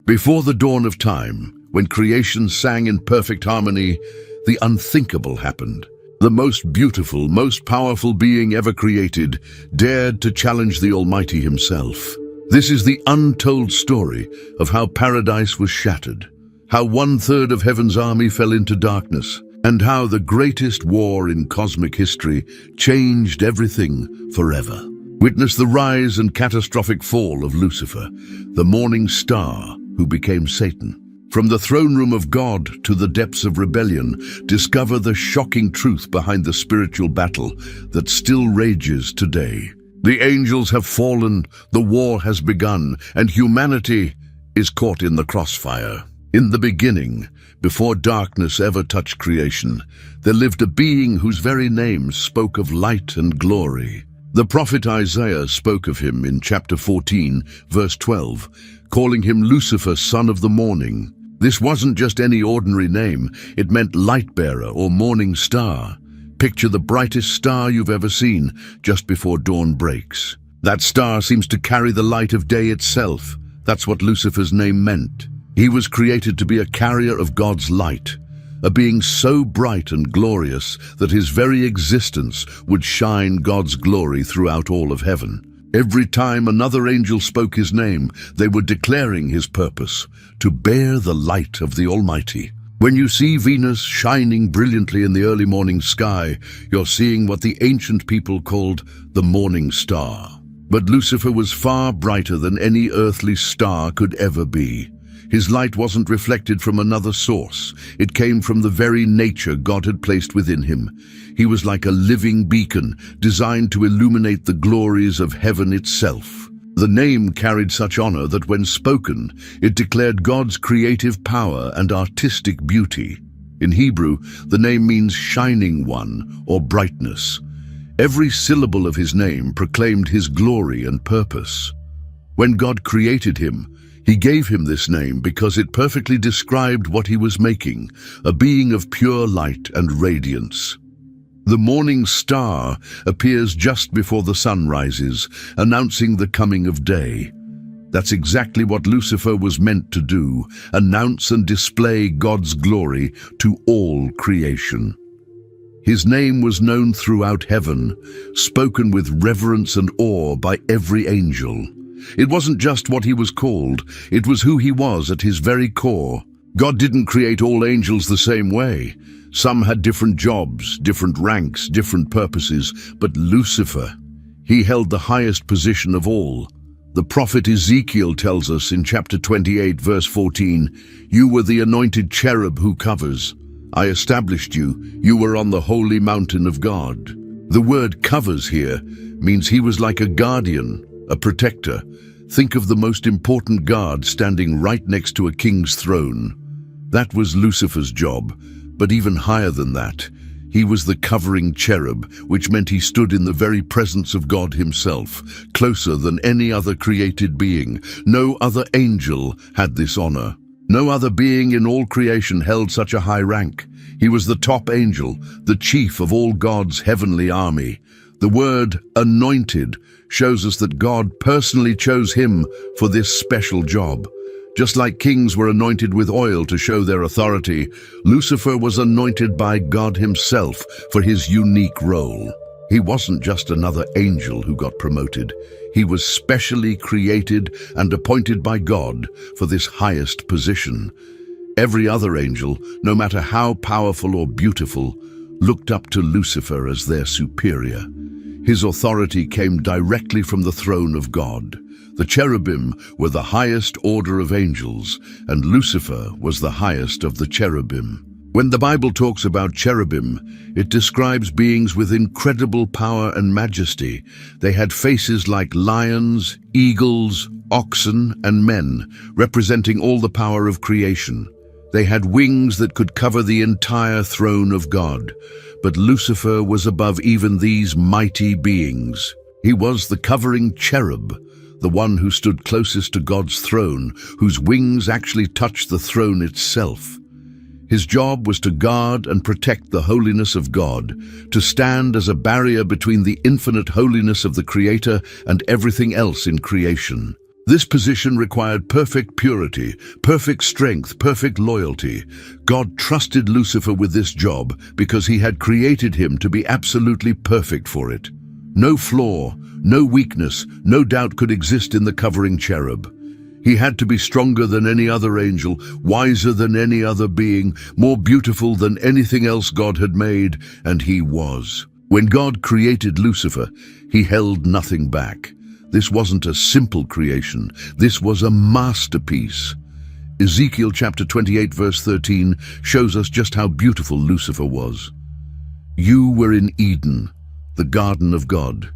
Before the dawn of time, when creation sang in perfect harmony, the unthinkable happened. The most beautiful, most powerful being ever created dared to challenge the Almighty himself. This is the untold story of how paradise was shattered, how 1/3 of heaven's army fell into darkness, and how the greatest war in cosmic history changed everything forever. Witness the rise and catastrophic fall of Lucifer, the morning star who became Satan. From the throne room of God to the depths of rebellion, discover the shocking truth behind the spiritual battle that still rages today. The angels have fallen, the war has begun, and humanity is caught in the crossfire. In the beginning, before darkness ever touched creation, there lived a being whose very name spoke of light and glory. The prophet Isaiah spoke of him in chapter 14, verse 12, calling him Lucifer, son of the morning. This wasn't just any ordinary name, it meant light-bearer or morning star. Picture the brightest star you've ever seen just before dawn breaks. That star seems to carry the light of day itself. That's what Lucifer's name meant. He was created to be a carrier of God's light, a being so bright and glorious that his very existence would shine God's glory throughout all of heaven. Every time another angel spoke his name, they were declaring his purpose, to bear the light of the Almighty. When you see Venus shining brilliantly in the early morning sky, you're seeing what the ancient people called the morning star. But Lucifer was far brighter than any earthly star could ever be. His light wasn't reflected from another source. It came from the very nature God had placed within him. He was like a living beacon, designed to illuminate the glories of heaven itself. The name carried such honor that when spoken, it declared God's creative power and artistic beauty. In Hebrew, the name means shining one or brightness. Every syllable of his name proclaimed his glory and purpose. When God created him, he gave him this name because it perfectly described what he was making, a being of pure light and radiance. The morning star appears just before the sun rises, announcing the coming of day. That's exactly what Lucifer was meant to do, announce and display God's glory to all creation. His name was known throughout heaven, spoken with reverence and awe by every angel. It wasn't just what he was called, it was who he was at his very core. God didn't create all angels the same way. Some had different jobs, different ranks, different purposes, but Lucifer, he held the highest position of all. The prophet Ezekiel tells us in chapter 28, verse 14, "You were the anointed cherub who covers. I established you. You were on the holy mountain of God." The word "covers" here means he was like a guardian, a protector. Think of the most important guard standing right next to a king's throne. That was Lucifer's job, but even higher than that, he was the covering cherub, which meant he stood in the very presence of God himself, closer than any other created being. No other angel had this honor. No other being in all creation held such a high rank. He was the top angel, the chief of all God's heavenly army. The word "anointed" shows us that God personally chose him for this special job. Just like kings were anointed with oil to show their authority, Lucifer was anointed by God himself for his unique role. He wasn't just another angel who got promoted. He was specially created and appointed by God for this highest position. Every other angel, no matter how powerful or beautiful, looked up to Lucifer as their superior. His authority came directly from the throne of God. The cherubim were the highest order of angels, and Lucifer was the highest of the cherubim. When the Bible talks about cherubim, it describes beings with incredible power and majesty. They had faces like lions, eagles, oxen, and men, representing all the power of creation. They had wings that could cover the entire throne of God. But Lucifer was above even these mighty beings. He was the covering cherub, the one who stood closest to God's throne, whose wings actually touched the throne itself. His job was to guard and protect the holiness of God, to stand as a barrier between the infinite holiness of the Creator and everything else in creation. This position required perfect purity, perfect strength, perfect loyalty. God trusted Lucifer with this job because he had created him to be absolutely perfect for it. No flaw, no weakness, no doubt could exist in the covering cherub. He had to be stronger than any other angel, wiser than any other being, more beautiful than anything else God had made, and he was. When God created Lucifer, he held nothing back. This wasn't a simple creation, this was a masterpiece. Ezekiel chapter 28 verse 13 shows us just how beautiful Lucifer was. You were in Eden, the garden of God.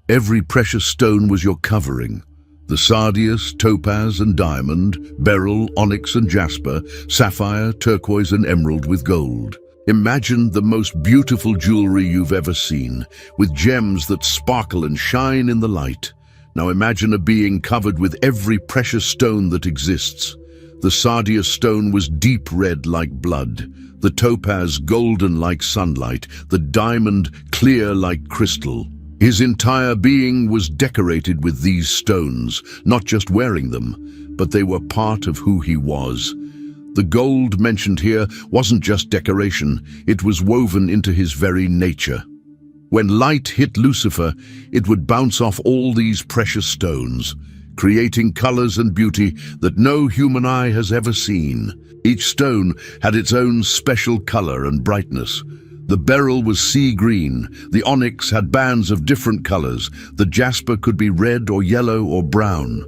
Every precious stone was your covering. The sardius, topaz and diamond, beryl, onyx and jasper, sapphire, turquoise and emerald with gold. Imagine the most beautiful jewelry you've ever seen, with gems that sparkle and shine in the light. Now imagine a being covered with every precious stone that exists. The sardius stone was deep red like blood, the topaz golden like sunlight, the diamond clear like crystal. His entire being was decorated with these stones, not just wearing them, but they were part of who he was. The gold mentioned here wasn't just decoration, it was woven into his very nature. When light hit Lucifer, it would bounce off all these precious stones, creating colors and beauty that no human eye has ever seen. Each stone had its own special color and brightness. The beryl was sea green, the onyx had bands of different colors, the jasper could be red or yellow or brown.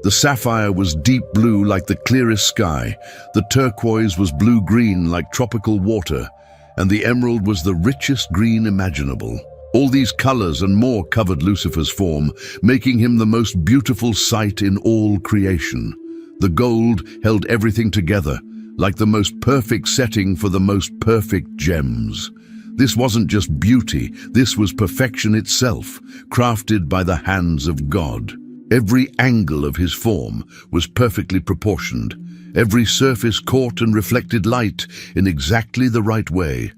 The sapphire was deep blue like the clearest sky, the turquoise was blue-green like tropical water, and the emerald was the richest green imaginable. All these colors and more covered Lucifer's form, making him the most beautiful sight in all creation. The gold held everything together, like the most perfect setting for the most perfect gems. This wasn't just beauty, this was perfection itself, crafted by the hands of God. Every angle of his form was perfectly proportioned. Every surface caught and reflected light in exactly the right way.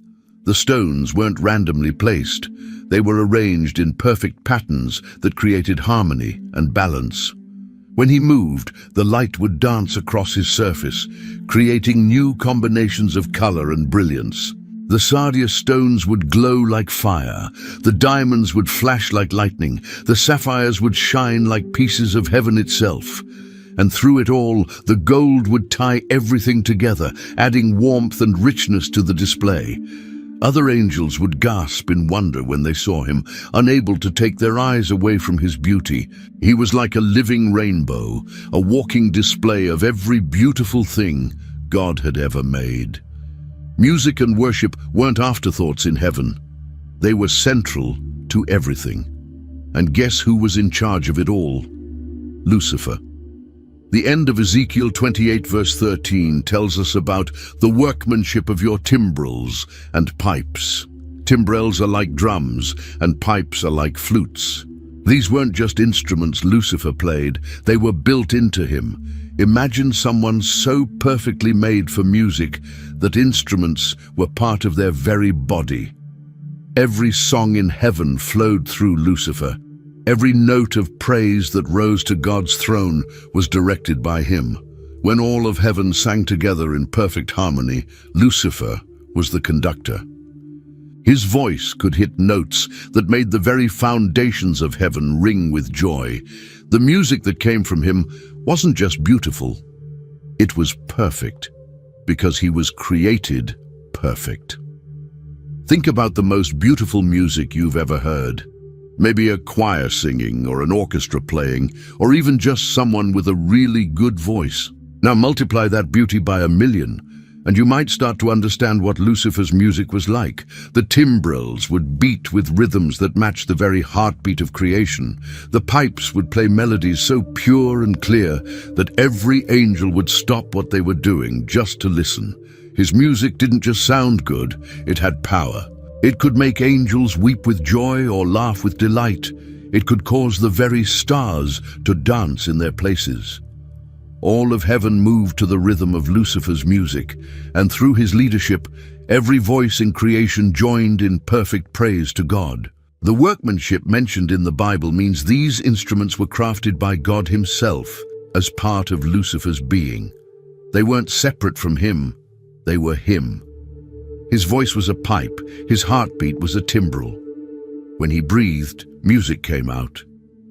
The stones weren't randomly placed. They were arranged in perfect patterns that created harmony and balance. When he moved, the light would dance across his surface, creating new combinations of color and brilliance. The sardius stones would glow like fire, the diamonds would flash like lightning, the sapphires would shine like pieces of heaven itself. And through it all, the gold would tie everything together, adding warmth and richness to the display. Other angels would gasp in wonder when they saw him, unable to take their eyes away from his beauty. He was like a living rainbow, a walking display of every beautiful thing God had ever made. Music and worship weren't afterthoughts in heaven. They were central to everything. And guess who was in charge of it all? Lucifer. The end of Ezekiel 28 verse 13 tells us about the workmanship of your timbrels and pipes. Timbrels are like drums and pipes are like flutes. These weren't just instruments Lucifer played, they were built into him. Imagine someone so perfectly made for music that instruments were part of their very body. Every song in heaven flowed through Lucifer. Every note of praise that rose to God's throne was directed by him. When all of heaven sang together in perfect harmony, Lucifer was the conductor. His voice could hit notes that made the very foundations of heaven ring with joy. The music that came from him wasn't just beautiful, it was perfect, because he was created perfect. Think about the most beautiful music you've ever heard. Maybe a choir singing, or an orchestra playing, or even just someone with a really good voice. Now multiply that beauty by 1,000,000, and you might start to understand what Lucifer's music was like. The timbrels would beat with rhythms that matched the very heartbeat of creation. The pipes would play melodies so pure and clear that every angel would stop what they were doing just to listen. His music didn't just sound good, it had power. It could make angels weep with joy or laugh with delight. It could cause the very stars to dance in their places. All of heaven moved to the rhythm of Lucifer's music, and through his leadership, every voice in creation joined in perfect praise to God. The workmanship mentioned in the Bible means these instruments were crafted by God himself as part of Lucifer's being. They weren't separate from him, they were him. His voice was a pipe, his heartbeat was a timbrel. When he breathed, music came out.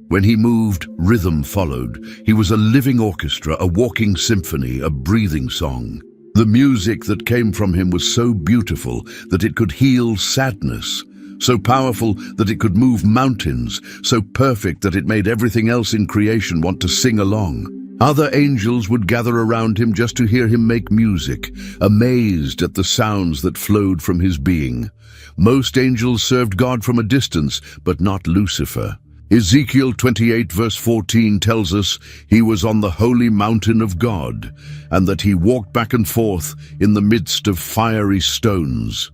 When he moved, rhythm followed. He was a living orchestra, a walking symphony, a breathing song. The music that came from him was so beautiful that it could heal sadness, so powerful that it could move mountains, so perfect that it made everything else in creation want to sing along. Other angels would gather around him just to hear him make music, amazed at the sounds that flowed from his being. Most angels served God from a distance, but not Lucifer. Ezekiel 28 verse 14 tells us he was on the holy mountain of God, and that he walked back and forth in the midst of fiery stones.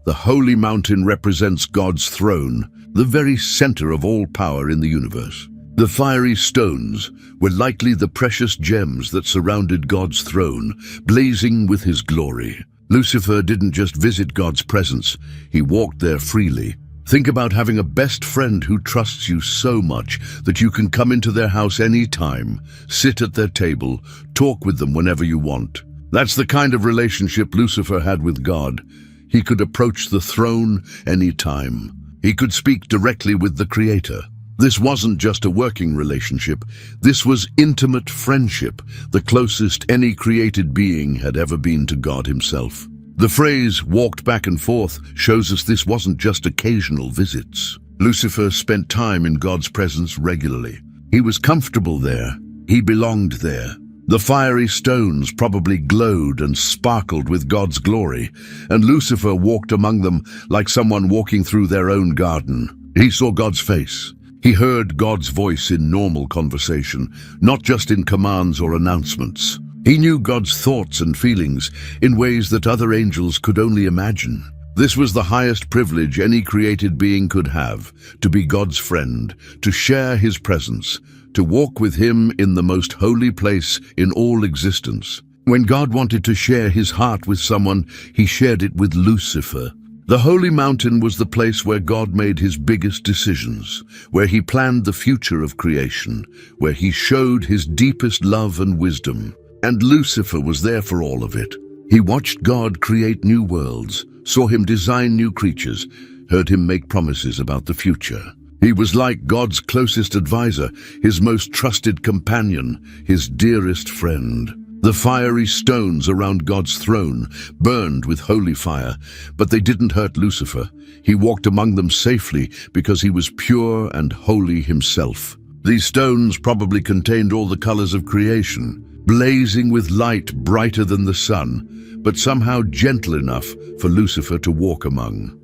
The holy mountain represents God's throne, the very center of all power in the universe. The fiery stones were likely the precious gems that surrounded God's throne, blazing with his glory. Lucifer didn't just visit God's presence, he walked there freely. Think about having a best friend who trusts you so much that you can come into their house any time, sit at their table, talk with them whenever you want. That's the kind of relationship Lucifer had with God. He could approach the throne any time. He could speak directly with the Creator. This wasn't just a working relationship. This was intimate friendship, the closest any created being had ever been to God himself. The phrase "walked back and forth" shows us this wasn't just occasional visits. Lucifer spent time in God's presence regularly. He was comfortable there. He belonged there. The fiery stones probably glowed and sparkled with God's glory, and Lucifer walked among them like someone walking through their own garden. He saw God's face. He heard God's voice in normal conversation, not just in commands or announcements. He knew God's thoughts and feelings in ways that other angels could only imagine. This was the highest privilege any created being could have, to be God's friend, to share his presence, to walk with him in the most holy place in all existence. When God wanted to share his heart with someone, he shared it with Lucifer. The holy mountain was the place where God made his biggest decisions, where he planned the future of creation, where he showed his deepest love and wisdom. And Lucifer was there for all of it. He watched God create new worlds, saw him design new creatures, heard him make promises about the future. He was like God's closest advisor, his most trusted companion, his dearest friend. The fiery stones around God's throne burned with holy fire, but they didn't hurt Lucifer. He walked among them safely because he was pure and holy himself. These stones probably contained all the colors of creation, blazing with light brighter than the sun, but somehow gentle enough for Lucifer to walk among.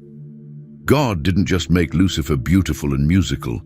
God didn't just make Lucifer beautiful and musical,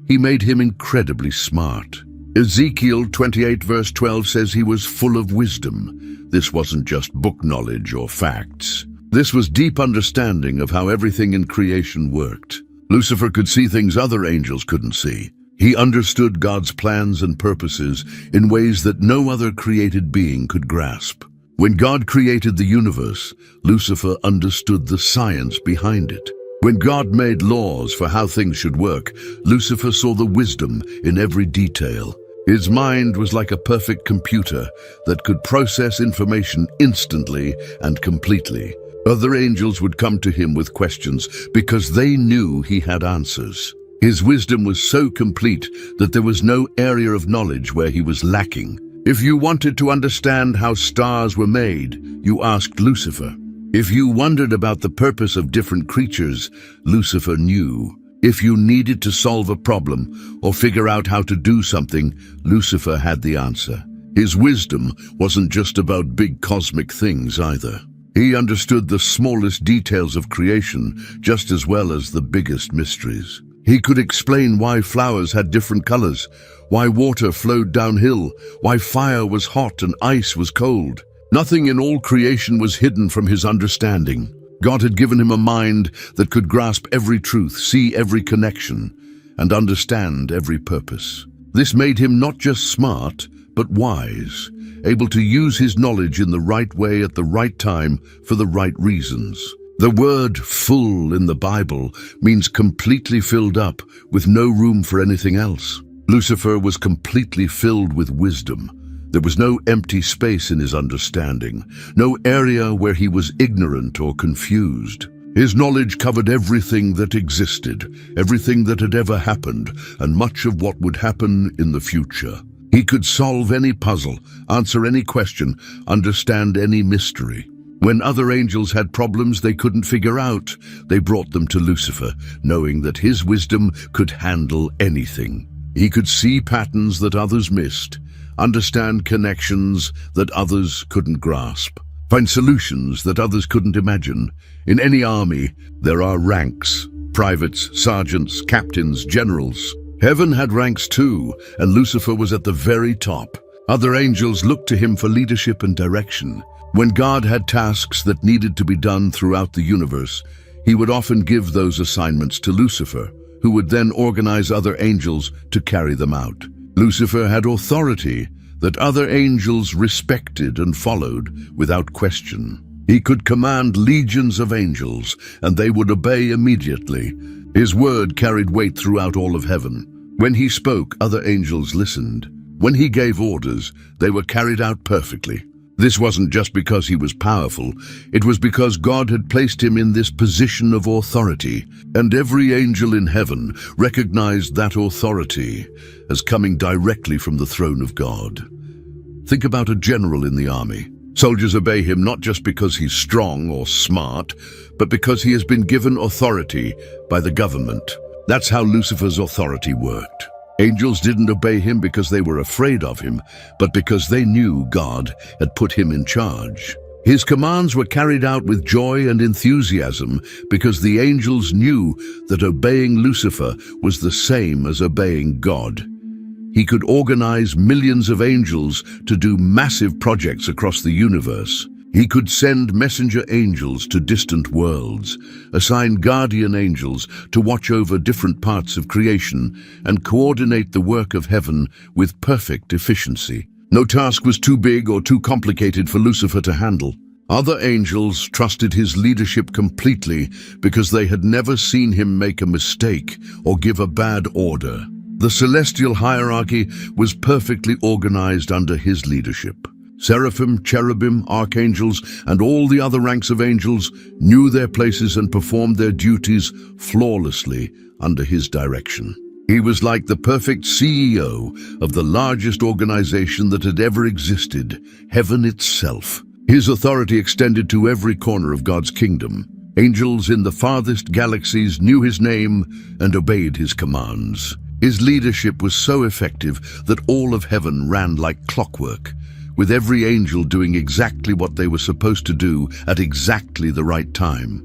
he made him incredibly smart. Ezekiel 28 verse 12 says he was full of wisdom. This wasn't just book knowledge or facts. This was deep understanding of how everything in creation worked. Lucifer could see things other angels couldn't see. He understood God's plans and purposes in ways that no other created being could grasp. When God created the universe, Lucifer understood the science behind it. When God made laws for how things should work, Lucifer saw the wisdom in every detail. His mind was like a perfect computer that could process information instantly and completely. Other angels would come to him with questions because they knew he had answers. His wisdom was so complete that there was no area of knowledge where he was lacking. If you wanted to understand how stars were made, you asked Lucifer. If you wondered about the purpose of different creatures, Lucifer knew. If you needed to solve a problem or figure out how to do something, Lucifer had the answer. His wisdom wasn't just about big cosmic things either. He understood the smallest details of creation just as well as the biggest mysteries. He could explain why flowers had different colors, why water flowed downhill, why fire was hot and ice was cold. Nothing in all creation was hidden from his understanding. God had given him a mind that could grasp every truth, see every connection, and understand every purpose. This made him not just smart, but wise, able to use his knowledge in the right way at the right time for the right reasons. The word full in the Bible means completely filled up, with no room for anything else. Lucifer was completely filled with wisdom. There was no empty space in his understanding, no area where he was ignorant or confused. His knowledge covered everything that existed, everything that had ever happened, and much of what would happen in the future. He could solve any puzzle, answer any question, understand any mystery. When other angels had problems they couldn't figure out, they brought them to Lucifer, knowing that his wisdom could handle anything. He could see patterns that others missed, understand connections that others couldn't grasp, find solutions that others couldn't imagine. In any army, there are ranks: privates, sergeants, captains, generals. Heaven had ranks too, and Lucifer was at the very top. Other angels looked to him for leadership and direction. When God had tasks that needed to be done throughout the universe, he would often give those assignments to Lucifer, who would then organize other angels to carry them out. Lucifer had authority that other angels respected and followed without question. He could command legions of angels, and they would obey immediately. His word carried weight throughout all of heaven. When he spoke, other angels listened. When he gave orders, they were carried out perfectly. This wasn't just because he was powerful, it was because God had placed him in this position of authority, and every angel in heaven recognized that authority as coming directly from the throne of God. Think about a general in the army. Soldiers obey him not just because he's strong or smart, but because he has been given authority by the government. That's how Lucifer's authority worked. Angels didn't obey him because they were afraid of him, but because they knew God had put him in charge. His commands were carried out with joy and enthusiasm because the angels knew that obeying Lucifer was the same as obeying God. He could organize millions of angels to do massive projects across the universe. He could send messenger angels to distant worlds, assign guardian angels to watch over different parts of creation, and coordinate the work of heaven with perfect efficiency. No task was too big or too complicated for Lucifer to handle. Other angels trusted his leadership completely because they had never seen him make a mistake or give a bad order. The celestial hierarchy was perfectly organized under his leadership. Seraphim, cherubim, archangels, and all the other ranks of angels knew their places and performed their duties flawlessly under his direction. He was like the perfect CEO of the largest organization that had ever existed, heaven itself. His authority extended to every corner of God's kingdom. Angels in the farthest galaxies knew his name and obeyed his commands. His leadership was so effective that all of heaven ran like clockwork, with every angel doing exactly what they were supposed to do at exactly the right time.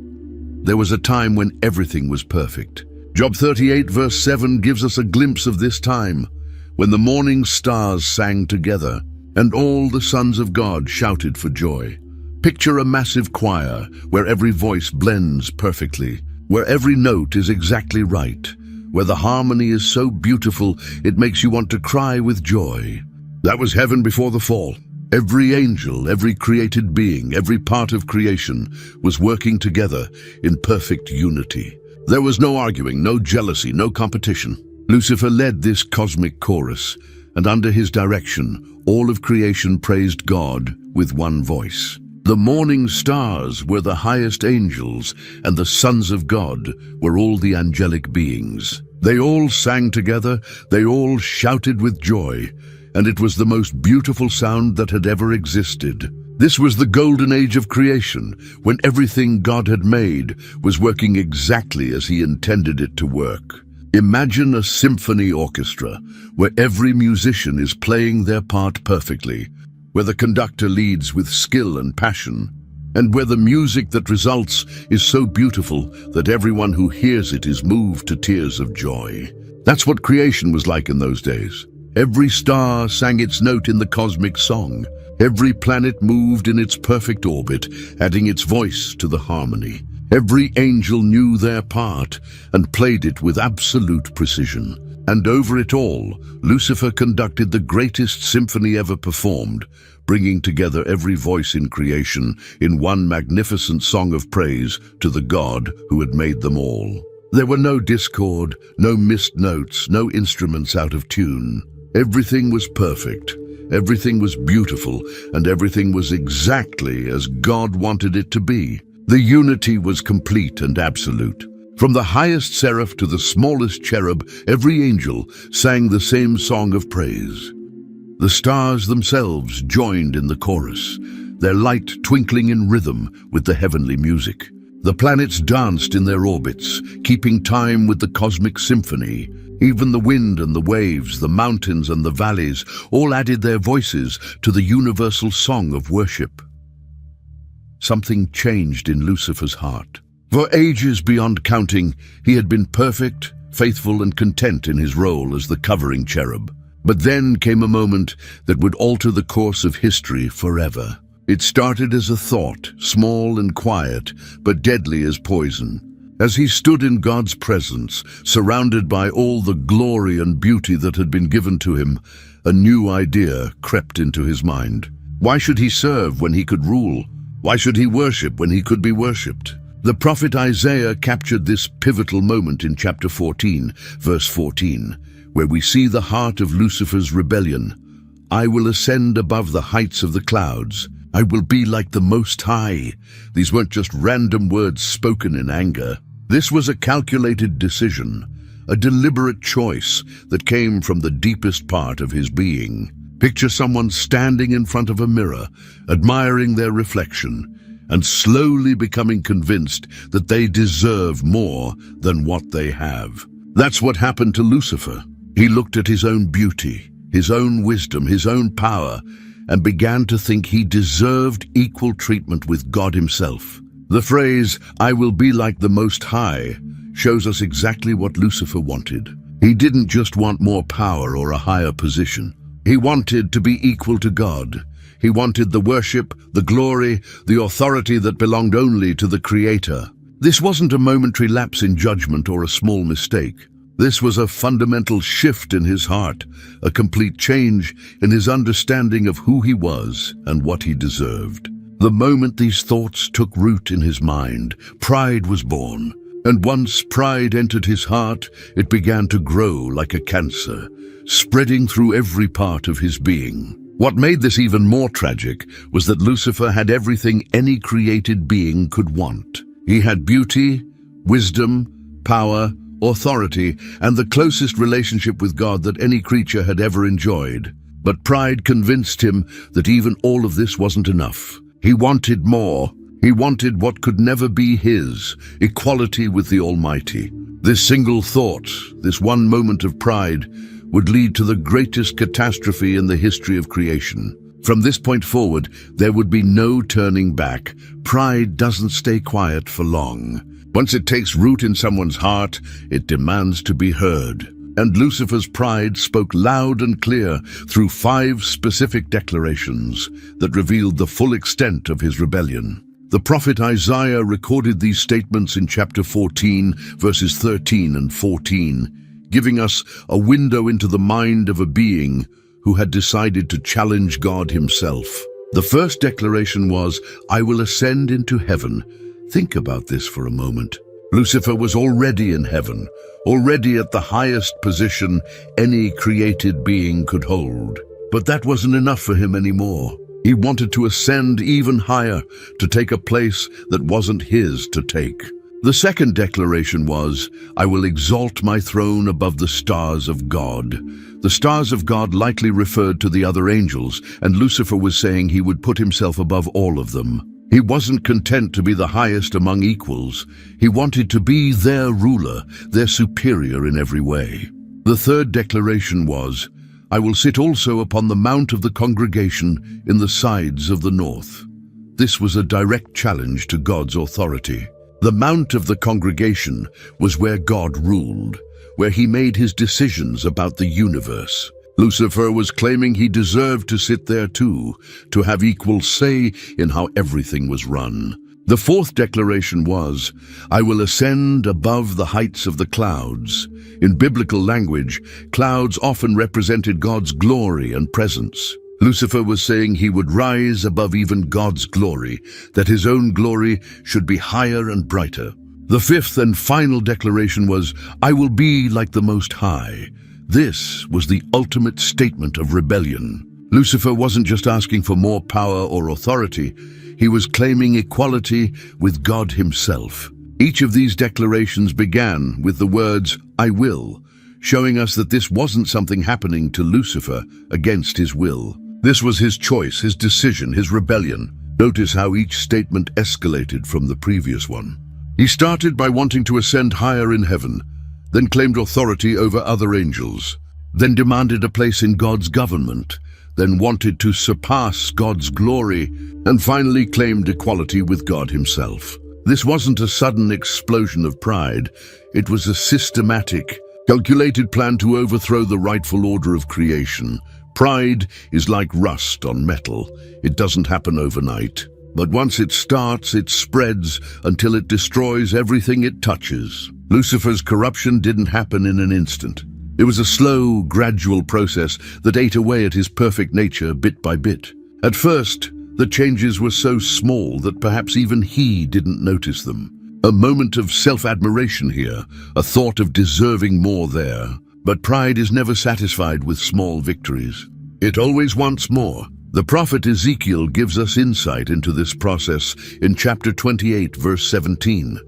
There was a time when everything was perfect. Job 38 verse 7 gives us a glimpse of this time, when the morning stars sang together, and all the sons of God shouted for joy. Picture a massive choir where every voice blends perfectly, where every note is exactly right, where the harmony is so beautiful it makes you want to cry with joy. That was heaven before the fall. Every angel, every created being, every part of creation was working together in perfect unity. There was no arguing, no jealousy, no competition. Lucifer led this cosmic chorus, and under his direction, all of creation praised God with one voice. The morning stars were the highest angels, and the sons of God were all the angelic beings. They all sang together, they all shouted with joy, and it was the most beautiful sound that had ever existed. This was the golden age of creation, when everything God had made was working exactly as he intended it to work. Imagine a symphony orchestra, where every musician is playing their part perfectly, where the conductor leads with skill and passion, and where the music that results is so beautiful that everyone who hears it is moved to tears of joy. That's what creation was like in those days. Every star sang its note in the cosmic song. Every planet moved in its perfect orbit, adding its voice to the harmony. Every angel knew their part and played it with absolute precision. And over it all, Lucifer conducted the greatest symphony ever performed, bringing together every voice in creation in one magnificent song of praise to the God who had made them all. There were no discord, no missed notes, no instruments out of tune. Everything was perfect, everything was beautiful, and everything was exactly as God wanted it to be. The unity was complete and absolute. From the highest seraph to the smallest cherub, every angel sang the same song of praise. The stars themselves joined in the chorus, their light twinkling in rhythm with the heavenly music. The planets danced in their orbits, keeping time with the cosmic symphony. Even the wind and the waves, the mountains and the valleys, all added their voices to the universal song of worship. Something changed in Lucifer's heart. For ages beyond counting, he had been perfect, faithful, and content in his role as the covering cherub. But then came a moment that would alter the course of history forever. It started as a thought, small and quiet, but deadly as poison. As he stood in God's presence, surrounded by all the glory and beauty that had been given to him, a new idea crept into his mind. Why should he serve when he could rule? Why should he worship when he could be worshipped? The prophet Isaiah captured this pivotal moment in chapter 14, verse 14, where we see the heart of Lucifer's rebellion. I will ascend above the heights of the clouds. I will be like the Most High. These weren't just random words spoken in anger. This was a calculated decision, a deliberate choice that came from the deepest part of his being. Picture someone standing in front of a mirror, admiring their reflection, and slowly becoming convinced that they deserve more than what they have. That's what happened to Lucifer. He looked at his own beauty, his own wisdom, his own power, and began to think he deserved equal treatment with God himself. The phrase, I will be like the Most High, shows us exactly what Lucifer wanted. He didn't just want more power or a higher position. He wanted to be equal to God. He wanted the worship, the glory, the authority that belonged only to the Creator. This wasn't a momentary lapse in judgment or a small mistake. This was a fundamental shift in his heart, a complete change in his understanding of who he was and what he deserved. The moment these thoughts took root in his mind, pride was born. And once pride entered his heart, it began to grow like a cancer, spreading through every part of his being. What made this even more tragic was that Lucifer had everything any created being could want. He had beauty, wisdom, power, authority, and the closest relationship with God that any creature had ever enjoyed. But pride convinced him that even all of this wasn't enough. He wanted more. He wanted what could never be his, equality with the Almighty. This single thought, this one moment of pride, would lead to the greatest catastrophe in the history of creation. From this point forward, there would be no turning back. Pride doesn't stay quiet for long. Once it takes root in someone's heart, it demands to be heard. And Lucifer's pride spoke loud and clear through 5 specific declarations that revealed the full extent of his rebellion. The prophet Isaiah recorded these statements in chapter 14, verses 13 and 14, giving us a window into the mind of a being who had decided to challenge God himself. The first declaration was, I will ascend into heaven. Think about this for a moment. Lucifer was already in heaven, already at the highest position any created being could hold. But that wasn't enough for him anymore. He wanted to ascend even higher, to take a place that wasn't his to take. The second declaration was, I will exalt my throne above the stars of God. The stars of God likely referred to the other angels, and Lucifer was saying he would put himself above all of them. He wasn't content to be the highest among equals. He wanted to be their ruler, their superior in every way. The third declaration was, I will sit also upon the mount of the congregation in the sides of the north. This was a direct challenge to God's authority. The mount of the congregation was where God ruled, where he made his decisions about the universe. Lucifer was claiming he deserved to sit there too, to have equal say in how everything was run. The fourth declaration was, "I will ascend above the heights of the clouds." In biblical language, clouds often represented God's glory and presence. Lucifer was saying he would rise above even God's glory, that his own glory should be higher and brighter. The fifth and final declaration was, "I will be like the Most High." This was the ultimate statement of rebellion. Lucifer wasn't just asking for more power or authority, he was claiming equality with God himself. Each of these declarations began with the words, "I will," showing us that this wasn't something happening to Lucifer against his will. This was his choice, his decision, his rebellion. Notice how each statement escalated from the previous one. He started by wanting to ascend higher in heaven, then claimed authority over other angels, then demanded a place in God's government, then wanted to surpass God's glory, and finally claimed equality with God himself. This wasn't a sudden explosion of pride. It was a systematic, calculated plan to overthrow the rightful order of creation. Pride is like rust on metal. It doesn't happen overnight. But once it starts, it spreads until it destroys everything it touches. Lucifer's corruption didn't happen in an instant. It was a slow, gradual process that ate away at his perfect nature bit by bit. At first, the changes were so small that perhaps even he didn't notice them. A moment of self-admiration here, a thought of deserving more there. But pride is never satisfied with small victories. It always wants more. The prophet Ezekiel gives us insight into this process in chapter 28, verse 17.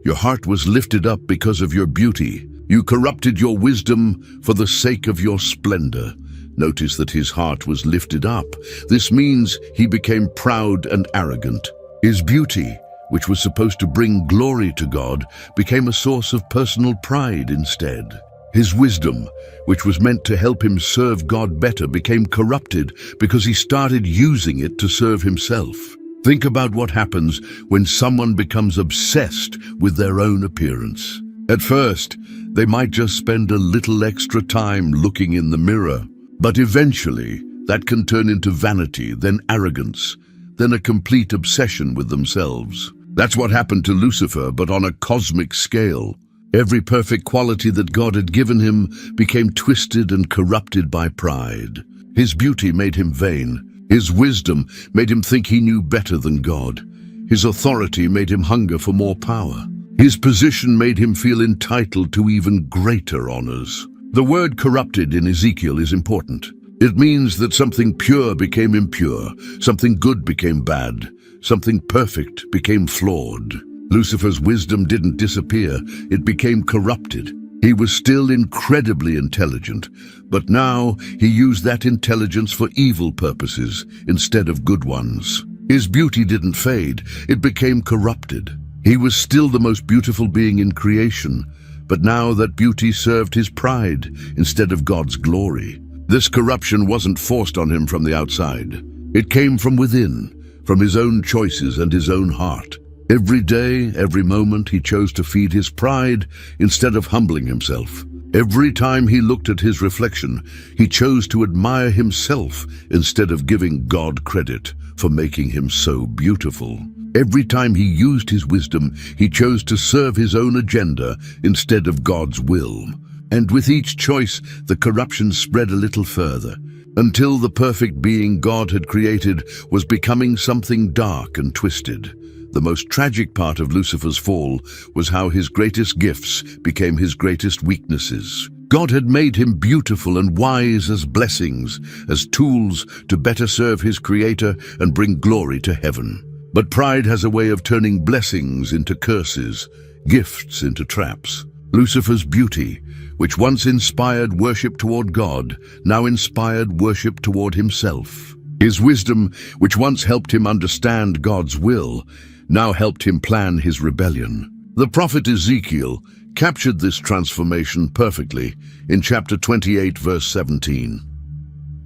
"Your heart was lifted up because of your beauty. You corrupted your wisdom for the sake of your splendor." Notice that his heart was lifted up. This means he became proud and arrogant. His beauty, which was supposed to bring glory to God, became a source of personal pride instead. His wisdom, which was meant to help him serve God better, became corrupted because he started using it to serve himself. Think about what happens when someone becomes obsessed with their own appearance. At first, they might just spend a little extra time looking in the mirror, but eventually that can turn into vanity, then arrogance, then a complete obsession with themselves. That's what happened to Lucifer, but on a cosmic scale. Every perfect quality that God had given him became twisted and corrupted by pride. His beauty made him vain. His wisdom made him think he knew better than God. His authority made him hunger for more power. His position made him feel entitled to even greater honors. The word corrupted in Ezekiel is important. It means that something pure became impure, something good became bad, something perfect became flawed. Lucifer's wisdom didn't disappear, it became corrupted. He was still incredibly intelligent, but now he used that intelligence for evil purposes instead of good ones. His beauty didn't fade, it became corrupted. He was still the most beautiful being in creation, but now that beauty served his pride instead of God's glory. This corruption wasn't forced on him from the outside. It came from within, from his own choices and his own heart. Every day, every moment, he chose to feed his pride instead of humbling himself. Every time he looked at his reflection, he chose to admire himself instead of giving God credit for making him so beautiful. Every time he used his wisdom, he chose to serve his own agenda instead of God's will. And with each choice, the corruption spread a little further, until the perfect being God had created was becoming something dark and twisted. The most tragic part of Lucifer's fall was how his greatest gifts became his greatest weaknesses. God had made him beautiful and wise as blessings, as tools to better serve his Creator and bring glory to heaven. But pride has a way of turning blessings into curses, gifts into traps. Lucifer's beauty, which once inspired worship toward God, now inspired worship toward himself. His wisdom, which once helped him understand God's will, now helped him plan his rebellion. The prophet Ezekiel captured this transformation perfectly in chapter 28, verse 17.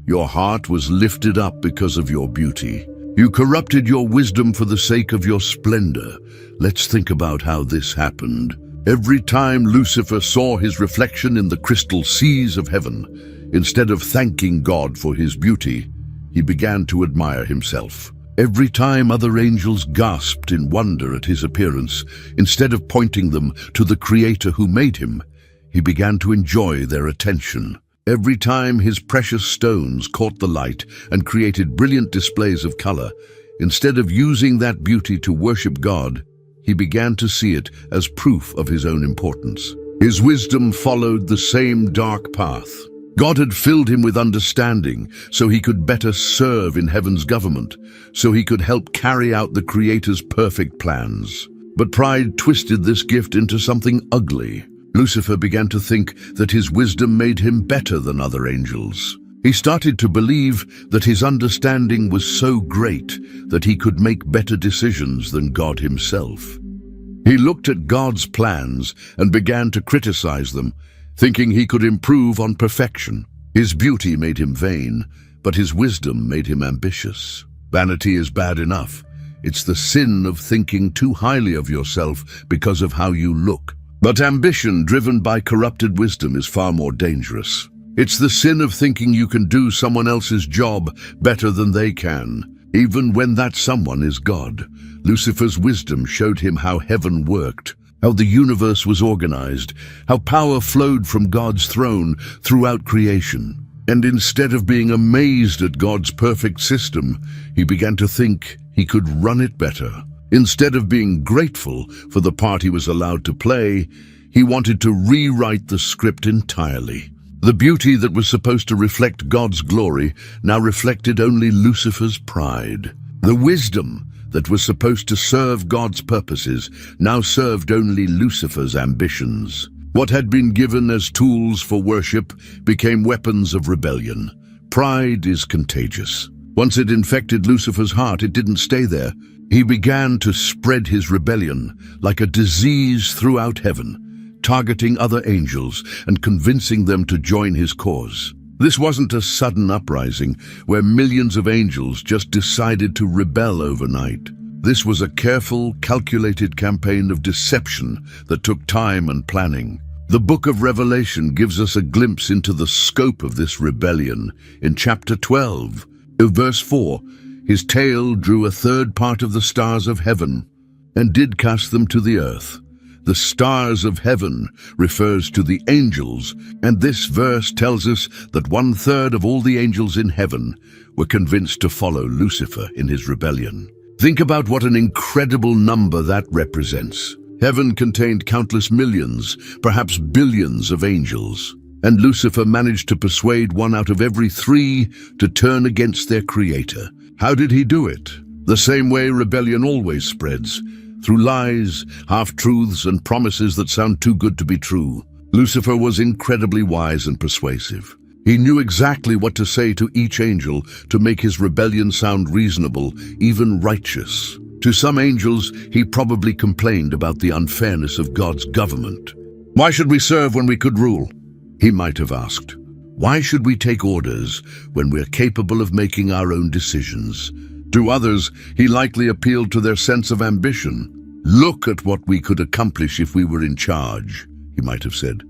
"Your heart was lifted up because of your beauty. You corrupted your wisdom for the sake of your splendor." Let's think about how this happened. Every time Lucifer saw his reflection in the crystal seas of heaven, instead of thanking God for his beauty, he began to admire himself. Every time other angels gasped in wonder at his appearance, instead of pointing them to the Creator who made him, he began to enjoy their attention. Every time his precious stones caught the light and created brilliant displays of color, instead of using that beauty to worship God, he began to see it as proof of his own importance. His wisdom followed the same dark path. God had filled him with understanding so he could better serve in heaven's government, so he could help carry out the Creator's perfect plans. But pride twisted this gift into something ugly. Lucifer began to think that his wisdom made him better than other angels. He started to believe that his understanding was so great that he could make better decisions than God himself. He looked at God's plans and began to criticize them, thinking he could improve on perfection. His beauty made him vain, but his wisdom made him ambitious. Vanity is bad enough. It's the sin of thinking too highly of yourself because of how you look. But ambition driven by corrupted wisdom is far more dangerous. It's the sin of thinking you can do someone else's job better than they can, even when that someone is God. Lucifer's wisdom showed him how heaven worked, how the universe was organized, how power flowed from God's throne throughout creation. And instead of being amazed at God's perfect system, he began to think he could run it better. Instead of being grateful for the part he was allowed to play, he wanted to rewrite the script entirely. The beauty that was supposed to reflect God's glory now reflected only Lucifer's pride. The wisdom that was supposed to serve God's purposes now served only Lucifer's ambitions. What had been given as tools for worship became weapons of rebellion. Pride is contagious. Once it infected Lucifer's heart, it didn't stay there. He began to spread his rebellion like a disease throughout heaven, targeting other angels and convincing them to join his cause. This wasn't a sudden uprising where millions of angels just decided to rebel overnight. This was a careful, calculated campaign of deception that took time and planning. The book of Revelation gives us a glimpse into the scope of this rebellion. In chapter 12, verse 4, his tail drew a third part of the stars of heaven and did cast them to the earth. The stars of heaven refers to the angels, and this verse tells us that 1/3 of all the angels in heaven were convinced to follow Lucifer in his rebellion. Think about what an incredible number that represents. Heaven contained countless millions, perhaps billions of angels, and Lucifer managed to persuade 1 out of every 3 to turn against their Creator. How did he do it? The same way rebellion always spreads, through lies, half-truths, and promises that sound too good to be true. Lucifer was incredibly wise and persuasive. He knew exactly what to say to each angel to make his rebellion sound reasonable, even righteous. To some angels, he probably complained about the unfairness of God's government. "Why should we serve when we could rule?" he might have asked. "Why should we take orders when we're capable of making our own decisions?" To others, he likely appealed to their sense of ambition. "Look at what we could accomplish if we were in charge," he might have said.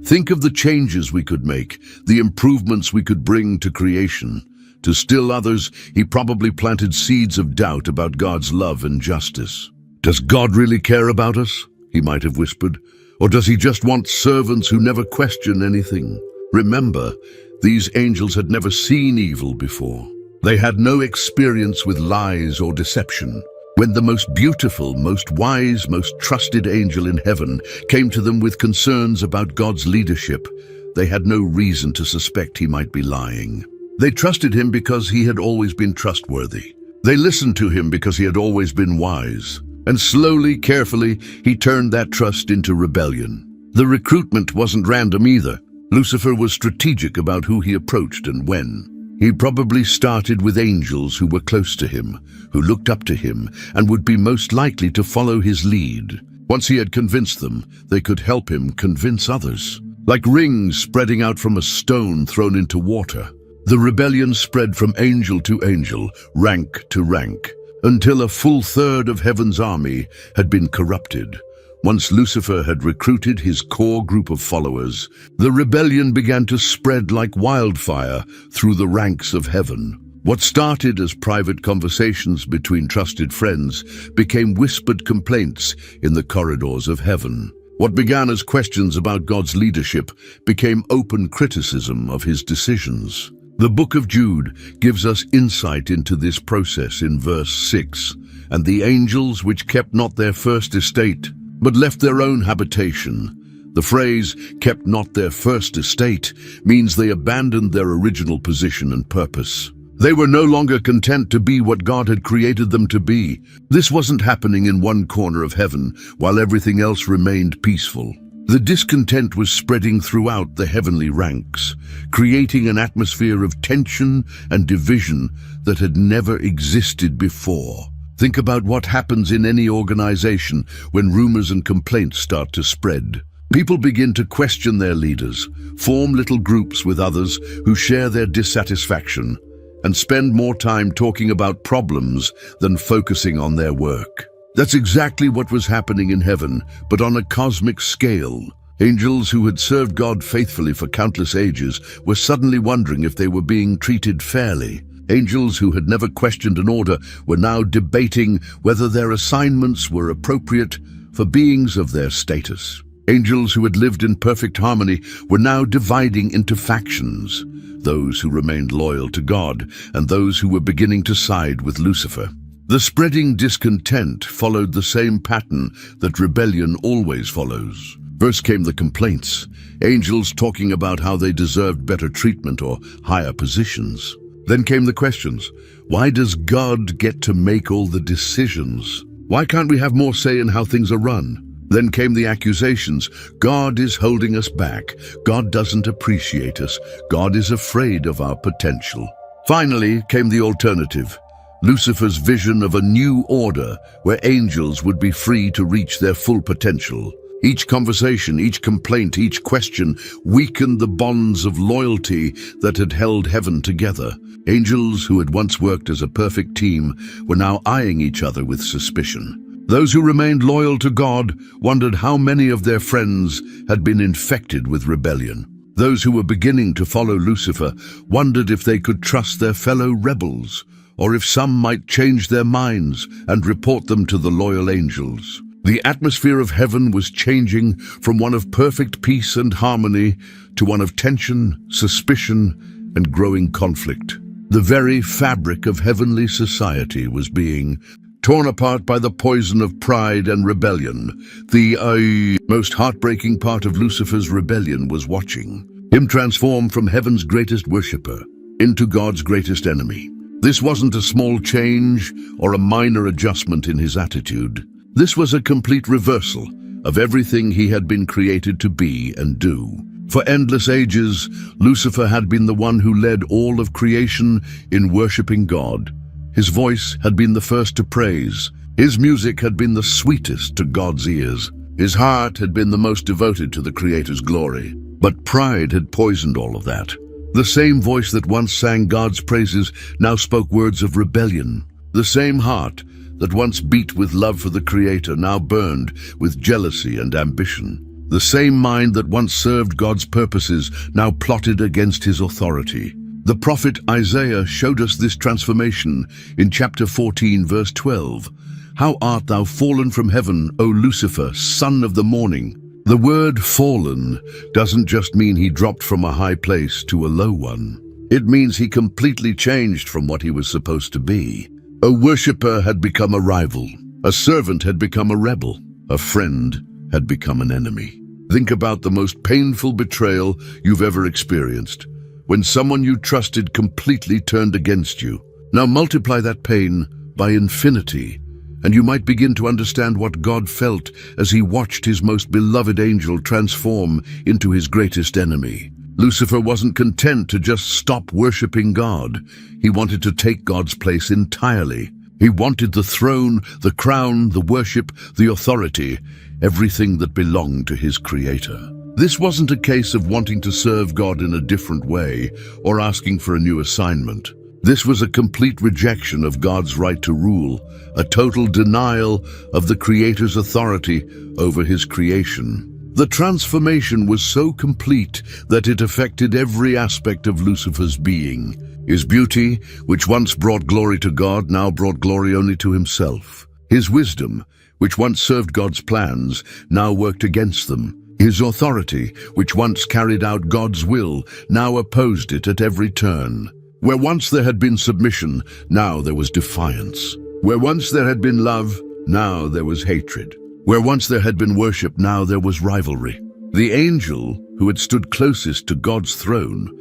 "Think of the changes we could make, the improvements we could bring to creation." To still others, he probably planted seeds of doubt about God's love and justice. "Does God really care about us?" he might have whispered. "Or does he just want servants who never question anything?" Remember, these angels had never seen evil before. They had no experience with lies or deception. When the most beautiful, most wise, most trusted angel in heaven came to them with concerns about God's leadership, they had no reason to suspect he might be lying. They trusted him because he had always been trustworthy. They listened to him because he had always been wise. And slowly, carefully, he turned that trust into rebellion. The recruitment wasn't random either. Lucifer was strategic about who he approached and when. He probably started with angels who were close to him, who looked up to him, and would be most likely to follow his lead. Once he had convinced them, they could help him convince others. Like rings spreading out from a stone thrown into water, the rebellion spread from angel to angel, rank to rank, until a full third of heaven's army had been corrupted. Once Lucifer had recruited his core group of followers, the rebellion began to spread like wildfire through the ranks of heaven. What started as private conversations between trusted friends became whispered complaints in the corridors of heaven. What began as questions about God's leadership became open criticism of his decisions. The book of Jude gives us insight into this process in verse 6. And the angels which kept not their first estate, but left their own habitation. The phrase, kept not their first estate, means they abandoned their original position and purpose. They were no longer content to be what God had created them to be. This wasn't happening in one corner of heaven, while everything else remained peaceful. The discontent was spreading throughout the heavenly ranks, creating an atmosphere of tension and division that had never existed before. Think about what happens in any organization when rumors and complaints start to spread. People begin to question their leaders, form little groups with others who share their dissatisfaction, and spend more time talking about problems than focusing on their work. That's exactly what was happening in heaven, but on a cosmic scale. Angels who had served God faithfully for countless ages were suddenly wondering if they were being treated fairly. Angels who had never questioned an order were now debating whether their assignments were appropriate for beings of their status. Angels who had lived in perfect harmony were now dividing into factions, those who remained loyal to God and those who were beginning to side with Lucifer. The spreading discontent followed the same pattern that rebellion always follows. First came the complaints, angels talking about how they deserved better treatment or higher positions. Then came the questions. Why does God get to make all the decisions? Why can't we have more say in how things are run? Then came the accusations. God is holding us back. God doesn't appreciate us. God is afraid of our potential. Finally came the alternative. Lucifer's vision of a new order where angels would be free to reach their full potential. Each conversation, each complaint, each question weakened the bonds of loyalty that had held heaven together. Angels who had once worked as a perfect team were now eyeing each other with suspicion. Those who remained loyal to God wondered how many of their friends had been infected with rebellion. Those who were beginning to follow Lucifer wondered if they could trust their fellow rebels, or if some might change their minds and report them to the loyal angels. The atmosphere of heaven was changing from one of perfect peace and harmony to one of tension, suspicion, and growing conflict. The very fabric of heavenly society was being torn apart by the poison of pride and rebellion. The most heartbreaking part of Lucifer's rebellion was watching him transform from heaven's greatest worshipper into God's greatest enemy. This wasn't a small change or a minor adjustment in his attitude. This was a complete reversal of everything he had been created to be and do. For endless ages, Lucifer had been the one who led all of creation in worshiping God. His voice had been the first to praise. His music had been the sweetest to God's ears. His heart had been the most devoted to the Creator's glory. But pride had poisoned all of that. The same voice that once sang God's praises now spoke words of rebellion. The same heart that once beat with love for the Creator now burned with jealousy and ambition. The same mind that once served God's purposes now plotted against his authority. The prophet Isaiah showed us this transformation in chapter 14, verse 12. How art thou fallen from heaven, O Lucifer, son of the morning? The word fallen doesn't just mean he dropped from a high place to a low one. It means he completely changed from what he was supposed to be. A worshipper had become a rival. A servant had become a rebel. A friend had become an enemy. Think about the most painful betrayal you've ever experienced, when someone you trusted completely turned against you. Now multiply that pain by infinity, and you might begin to understand what God felt as he watched his most beloved angel transform into his greatest enemy. Lucifer wasn't content to just stop worshiping God. He wanted to take God's place entirely. He wanted the throne, the crown, the worship, the authority, everything that belonged to his Creator. This wasn't a case of wanting to serve God in a different way or asking for a new assignment. This was a complete rejection of God's right to rule, a total denial of the Creator's authority over his creation. The transformation was so complete that it affected every aspect of Lucifer's being. His beauty, which once brought glory to God, now brought glory only to himself. His wisdom, which once served God's plans, now worked against them. His authority, which once carried out God's will, now opposed it at every turn. Where once there had been submission, now there was defiance. Where once there had been love, now there was hatred. Where once there had been worship, now there was rivalry. The angel who had stood closest to God's throne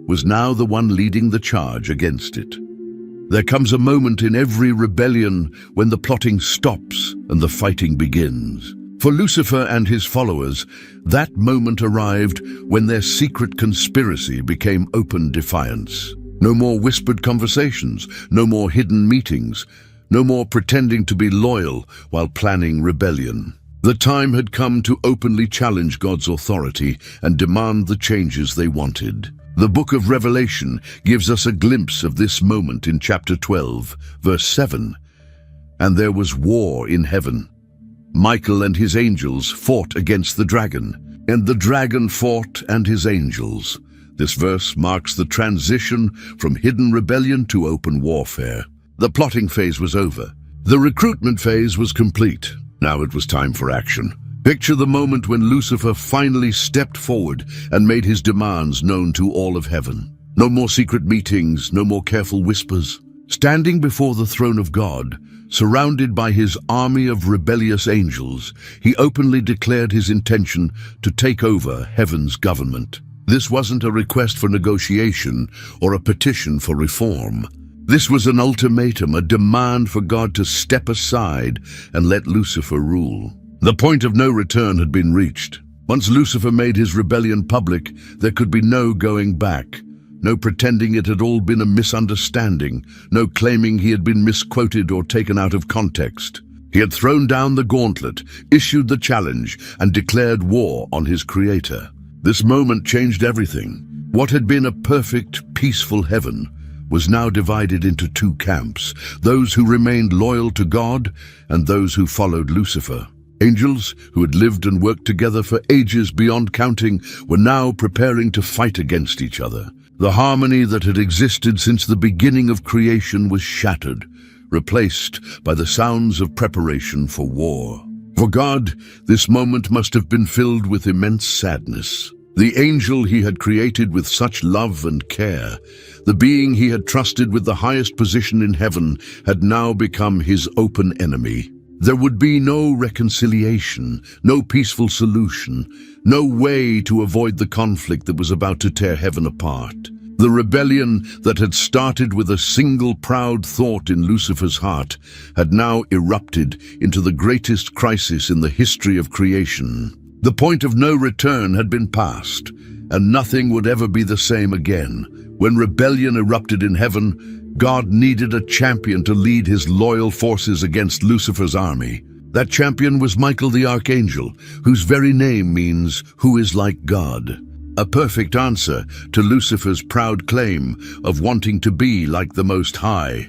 was now the one leading the charge against it. There comes a moment in every rebellion when the plotting stops and the fighting begins. For Lucifer and his followers, that moment arrived when their secret conspiracy became open defiance. No more whispered conversations, no more hidden meetings, no more pretending to be loyal while planning rebellion. The time had come to openly challenge God's authority and demand the changes they wanted. The book of Revelation gives us a glimpse of this moment in chapter 12, verse 7. And there was war in heaven. Michael and his angels fought against the dragon, and the dragon fought and his angels. This verse marks the transition from hidden rebellion to open warfare. The plotting phase was over. The recruitment phase was complete. Now it was time for action. Picture the moment when Lucifer finally stepped forward and made his demands known to all of heaven. No more secret meetings, no more careful whispers. Standing before the throne of God, surrounded by his army of rebellious angels, he openly declared his intention to take over heaven's government. This wasn't a request for negotiation or a petition for reform. This was an ultimatum, a demand for God to step aside and let Lucifer rule. The point of no return had been reached. Once Lucifer made his rebellion public, there could be no going back. No pretending it had all been a misunderstanding. No claiming he had been misquoted or taken out of context. He had thrown down the gauntlet, issued the challenge, and declared war on his creator. This moment changed everything. What had been a perfect, peaceful heaven was now divided into two camps, those who remained loyal to God and those who followed Lucifer. Angels, who had lived and worked together for ages beyond counting, were now preparing to fight against each other. The harmony that had existed since the beginning of creation was shattered, replaced by the sounds of preparation for war. For God, this moment must have been filled with immense sadness. The angel he had created with such love and care, the being he had trusted with the highest position in heaven, had now become his open enemy. There would be no reconciliation, no peaceful solution, no way to avoid the conflict that was about to tear heaven apart. The rebellion that had started with a single proud thought in Lucifer's heart had now erupted into the greatest crisis in the history of creation. The point of no return had been passed, and nothing would ever be the same again. When rebellion erupted in heaven, God needed a champion to lead his loyal forces against Lucifer's army. That champion was Michael the Archangel, whose very name means, "who is like God." A perfect answer to Lucifer's proud claim of wanting to be like the Most High.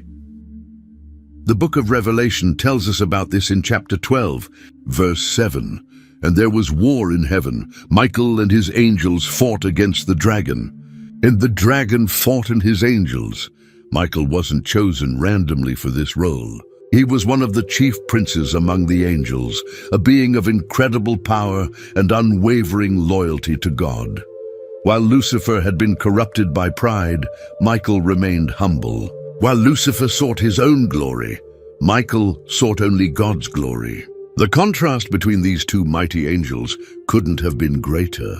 The book of Revelation tells us about this in chapter 12, verse 7. And there was war in heaven. Michael and his angels fought against the dragon. And the dragon fought and his angels. Michael wasn't chosen randomly for this role. He was one of the chief princes among the angels, a being of incredible power and unwavering loyalty to God. While Lucifer had been corrupted by pride, Michael remained humble. While Lucifer sought his own glory, Michael sought only God's glory. The contrast between these two mighty angels couldn't have been greater.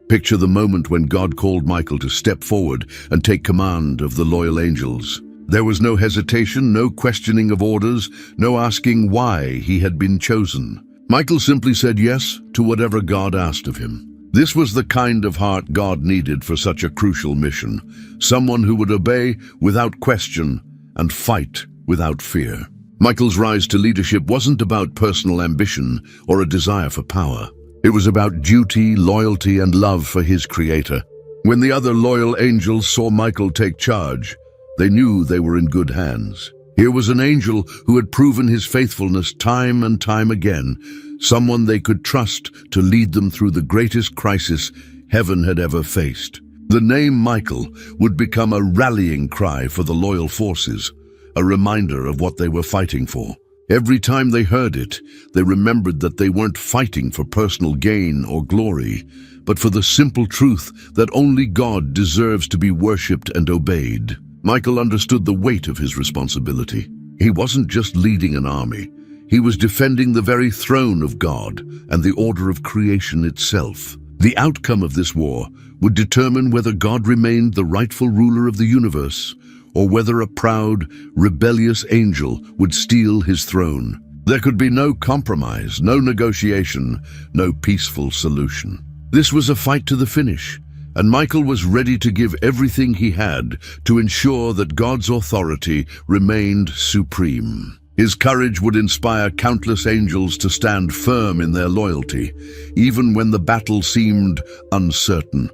Picture the moment when God called Michael to step forward and take command of the loyal angels. There was no hesitation, no questioning of orders, no asking why he had been chosen. Michael simply said yes to whatever God asked of him. This was the kind of heart God needed for such a crucial mission, someone who would obey without question and fight without fear. Michael's rise to leadership wasn't about personal ambition or a desire for power. It was about duty, loyalty, and love for his creator. When the other loyal angels saw Michael take charge, they knew they were in good hands. Here was an angel who had proven his faithfulness time and time again, someone they could trust to lead them through the greatest crisis heaven had ever faced. The name Michael would become a rallying cry for the loyal forces, a reminder of what they were fighting for. Every time they heard it, they remembered that they weren't fighting for personal gain or glory, but for the simple truth that only God deserves to be worshipped and obeyed. Michael understood the weight of his responsibility. He wasn't just leading an army. He was defending the very throne of God and the order of creation itself. The outcome of this war would determine whether God remained the rightful ruler of the universe, or whether a proud, rebellious angel would steal his throne. There could be no compromise, no negotiation, no peaceful solution. This was a fight to the finish, and Michael was ready to give everything he had to ensure that God's authority remained supreme. His courage would inspire countless angels to stand firm in their loyalty, even when the battle seemed uncertain.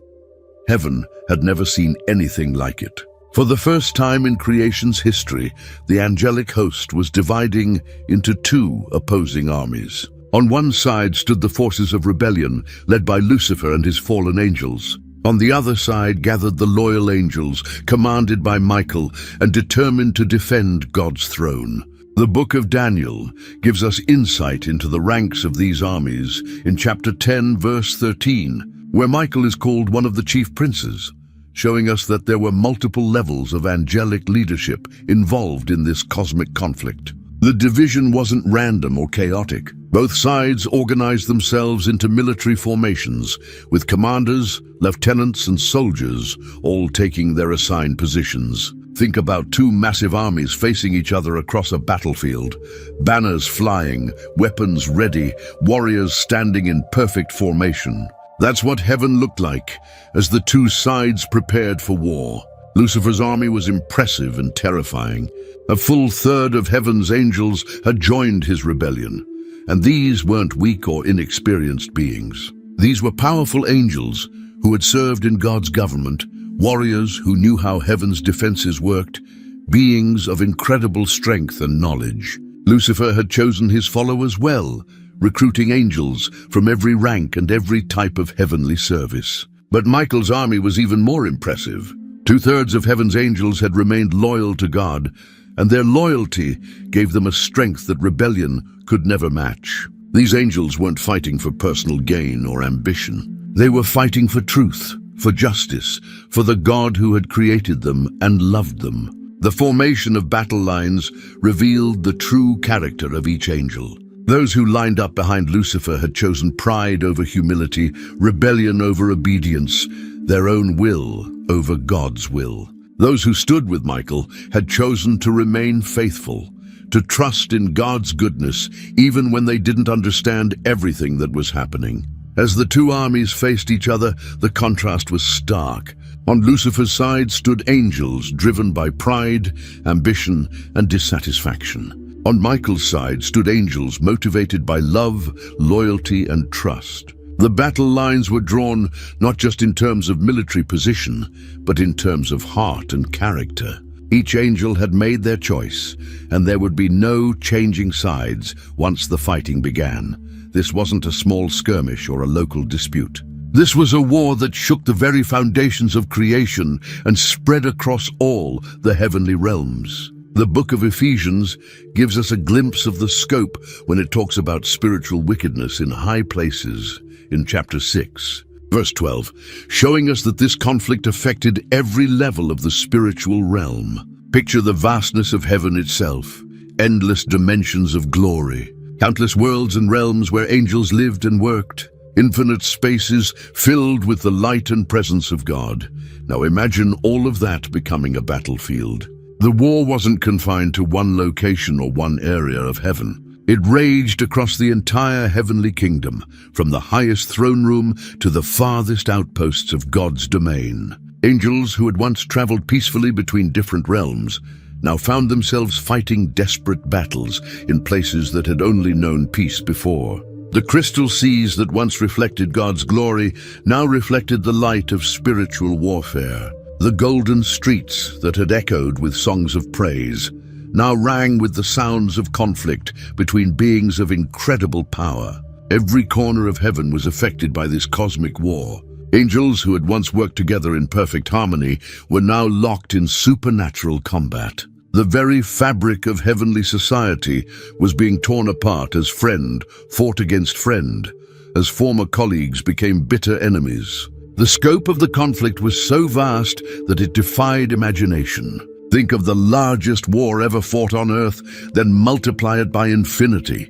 Heaven had never seen anything like it. For the first time in creation's history, the angelic host was dividing into two opposing armies. On one side stood the forces of rebellion, led by Lucifer and his fallen angels. On the other side gathered the loyal angels, commanded by Michael and determined to defend God's throne. The book of Daniel gives us insight into the ranks of these armies in chapter 10, verse 13, where Michael is called one of the chief princes, showing us that there were multiple levels of angelic leadership involved in this cosmic conflict. The division wasn't random or chaotic. Both sides organized themselves into military formations, with commanders, lieutenants, and soldiers all taking their assigned positions. Think about two massive armies facing each other across a battlefield, banners flying, weapons ready, warriors standing in perfect formation. That's what heaven looked like as the two sides prepared for war. Lucifer's army was impressive and terrifying. A full third of heaven's angels had joined his rebellion, and these weren't weak or inexperienced beings. These were powerful angels who had served in God's government, warriors who knew how heaven's defenses worked, beings of incredible strength and knowledge. Lucifer had chosen his followers well, recruiting angels from every rank and every type of heavenly service. But Michael's army was even more impressive. 2/3 of heaven's angels had remained loyal to God, and their loyalty gave them a strength that rebellion could never match. These angels weren't fighting for personal gain or ambition. They were fighting for truth, for justice, for the God who had created them and loved them. The formation of battle lines revealed the true character of each angel. Those who lined up behind Lucifer had chosen pride over humility, rebellion over obedience, their own will over God's will. Those who stood with Michael had chosen to remain faithful, to trust in God's goodness, even when they didn't understand everything that was happening. As the two armies faced each other, the contrast was stark. On Lucifer's side stood angels driven by pride, ambition, and dissatisfaction. On Michael's side stood angels motivated by love, loyalty, and trust. The battle lines were drawn not just in terms of military position, but in terms of heart and character. Each angel had made their choice, and there would be no changing sides once the fighting began. This wasn't a small skirmish or a local dispute. This was a war that shook the very foundations of creation and spread across all the heavenly realms. The book of Ephesians gives us a glimpse of the scope when it talks about spiritual wickedness in high places in chapter 6, verse 12, showing us that this conflict affected every level of the spiritual realm. Picture the vastness of heaven itself, endless dimensions of glory, countless worlds and realms where angels lived and worked, infinite spaces filled with the light and presence of God. Now imagine all of that becoming a battlefield. The war wasn't confined to one location or one area of heaven. It raged across the entire heavenly kingdom, from the highest throne room to the farthest outposts of God's domain. Angels who had once traveled peacefully between different realms now found themselves fighting desperate battles in places that had only known peace before. The crystal seas that once reflected God's glory now reflected the light of spiritual warfare. The golden streets that had echoed with songs of praise now rang with the sounds of conflict between beings of incredible power. Every corner of heaven was affected by this cosmic war, Angels who had once worked together in perfect harmony were now locked in supernatural combat. The very fabric of heavenly society was being torn apart as friend fought against friend, as former colleagues became bitter enemies. The scope of the conflict was so vast that it defied imagination. Think of the largest war ever fought on Earth, then multiply it by infinity.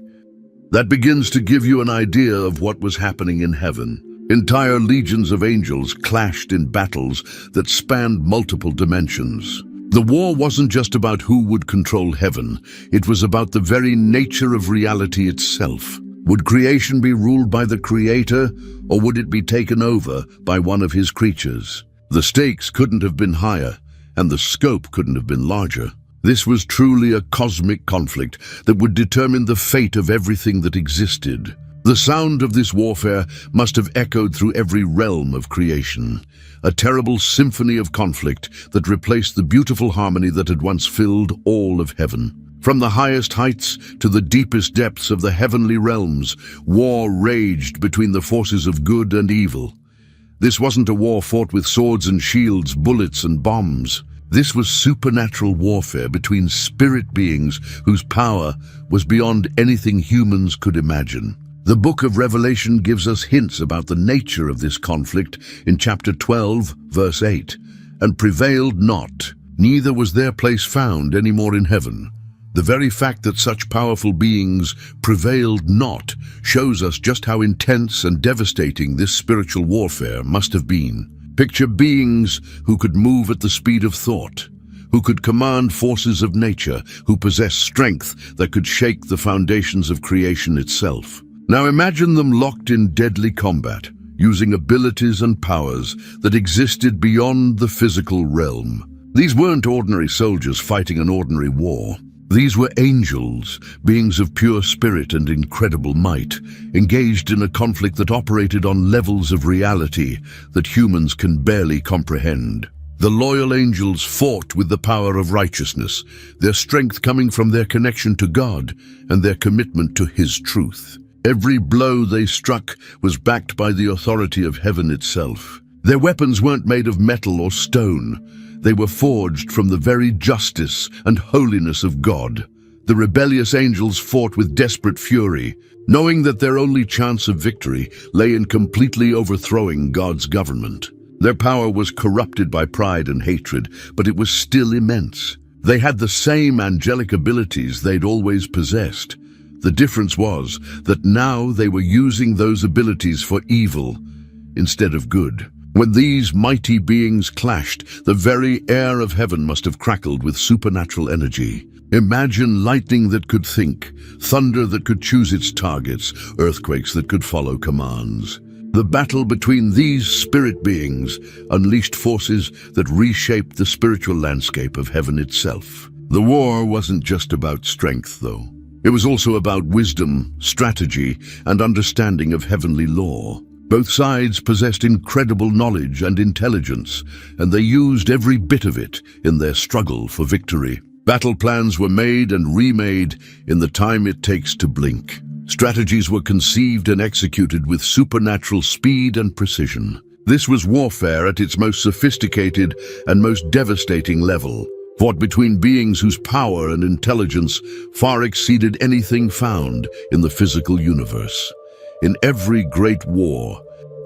That begins to give you an idea of what was happening in heaven. Entire legions of angels clashed in battles that spanned multiple dimensions. The war wasn't just about who would control heaven, it was about the very nature of reality itself. Would creation be ruled by the Creator, or would it be taken over by one of his creatures? The stakes couldn't have been higher, and the scope couldn't have been larger. This was truly a cosmic conflict that would determine the fate of everything that existed. The sound of this warfare must have echoed through every realm of creation, a terrible symphony of conflict that replaced the beautiful harmony that had once filled all of heaven. From the highest heights to the deepest depths of the heavenly realms, war raged between the forces of good and evil. This wasn't a war fought with swords and shields, bullets and bombs. This was supernatural warfare between spirit beings whose power was beyond anything humans could imagine. The book of Revelation gives us hints about the nature of this conflict in chapter 12, verse 8. And prevailed not, neither was their place found any more in heaven. The very fact that such powerful beings prevailed not shows us just how intense and devastating this spiritual warfare must have been. Picture beings who could move at the speed of thought, who could command forces of nature, who possessed strength that could shake the foundations of creation itself. Now imagine them locked in deadly combat, using abilities and powers that existed beyond the physical realm. These weren't ordinary soldiers fighting an ordinary war. These were angels, beings of pure spirit and incredible might, engaged in a conflict that operated on levels of reality that humans can barely comprehend. The loyal angels fought with the power of righteousness, their strength coming from their connection to God and their commitment to His truth. Every blow they struck was backed by the authority of heaven itself. Their weapons weren't made of metal or stone. They were forged from the very justice and holiness of God. The rebellious angels fought with desperate fury, knowing that their only chance of victory lay in completely overthrowing God's government. Their power was corrupted by pride and hatred, but it was still immense. They had the same angelic abilities they'd always possessed. The difference was that now they were using those abilities for evil instead of good. When these mighty beings clashed, the very air of heaven must have crackled with supernatural energy. Imagine lightning that could think, thunder that could choose its targets, earthquakes that could follow commands. The battle between these spirit beings unleashed forces that reshaped the spiritual landscape of heaven itself. The war wasn't just about strength, though. It was also about wisdom, strategy, and understanding of heavenly law. Both sides possessed incredible knowledge and intelligence, and they used every bit of it in their struggle for victory. Battle plans were made and remade in the time it takes to blink. Strategies were conceived and executed with supernatural speed and precision. This was warfare at its most sophisticated and most devastating level, fought between beings whose power and intelligence far exceeded anything found in the physical universe. In every great war,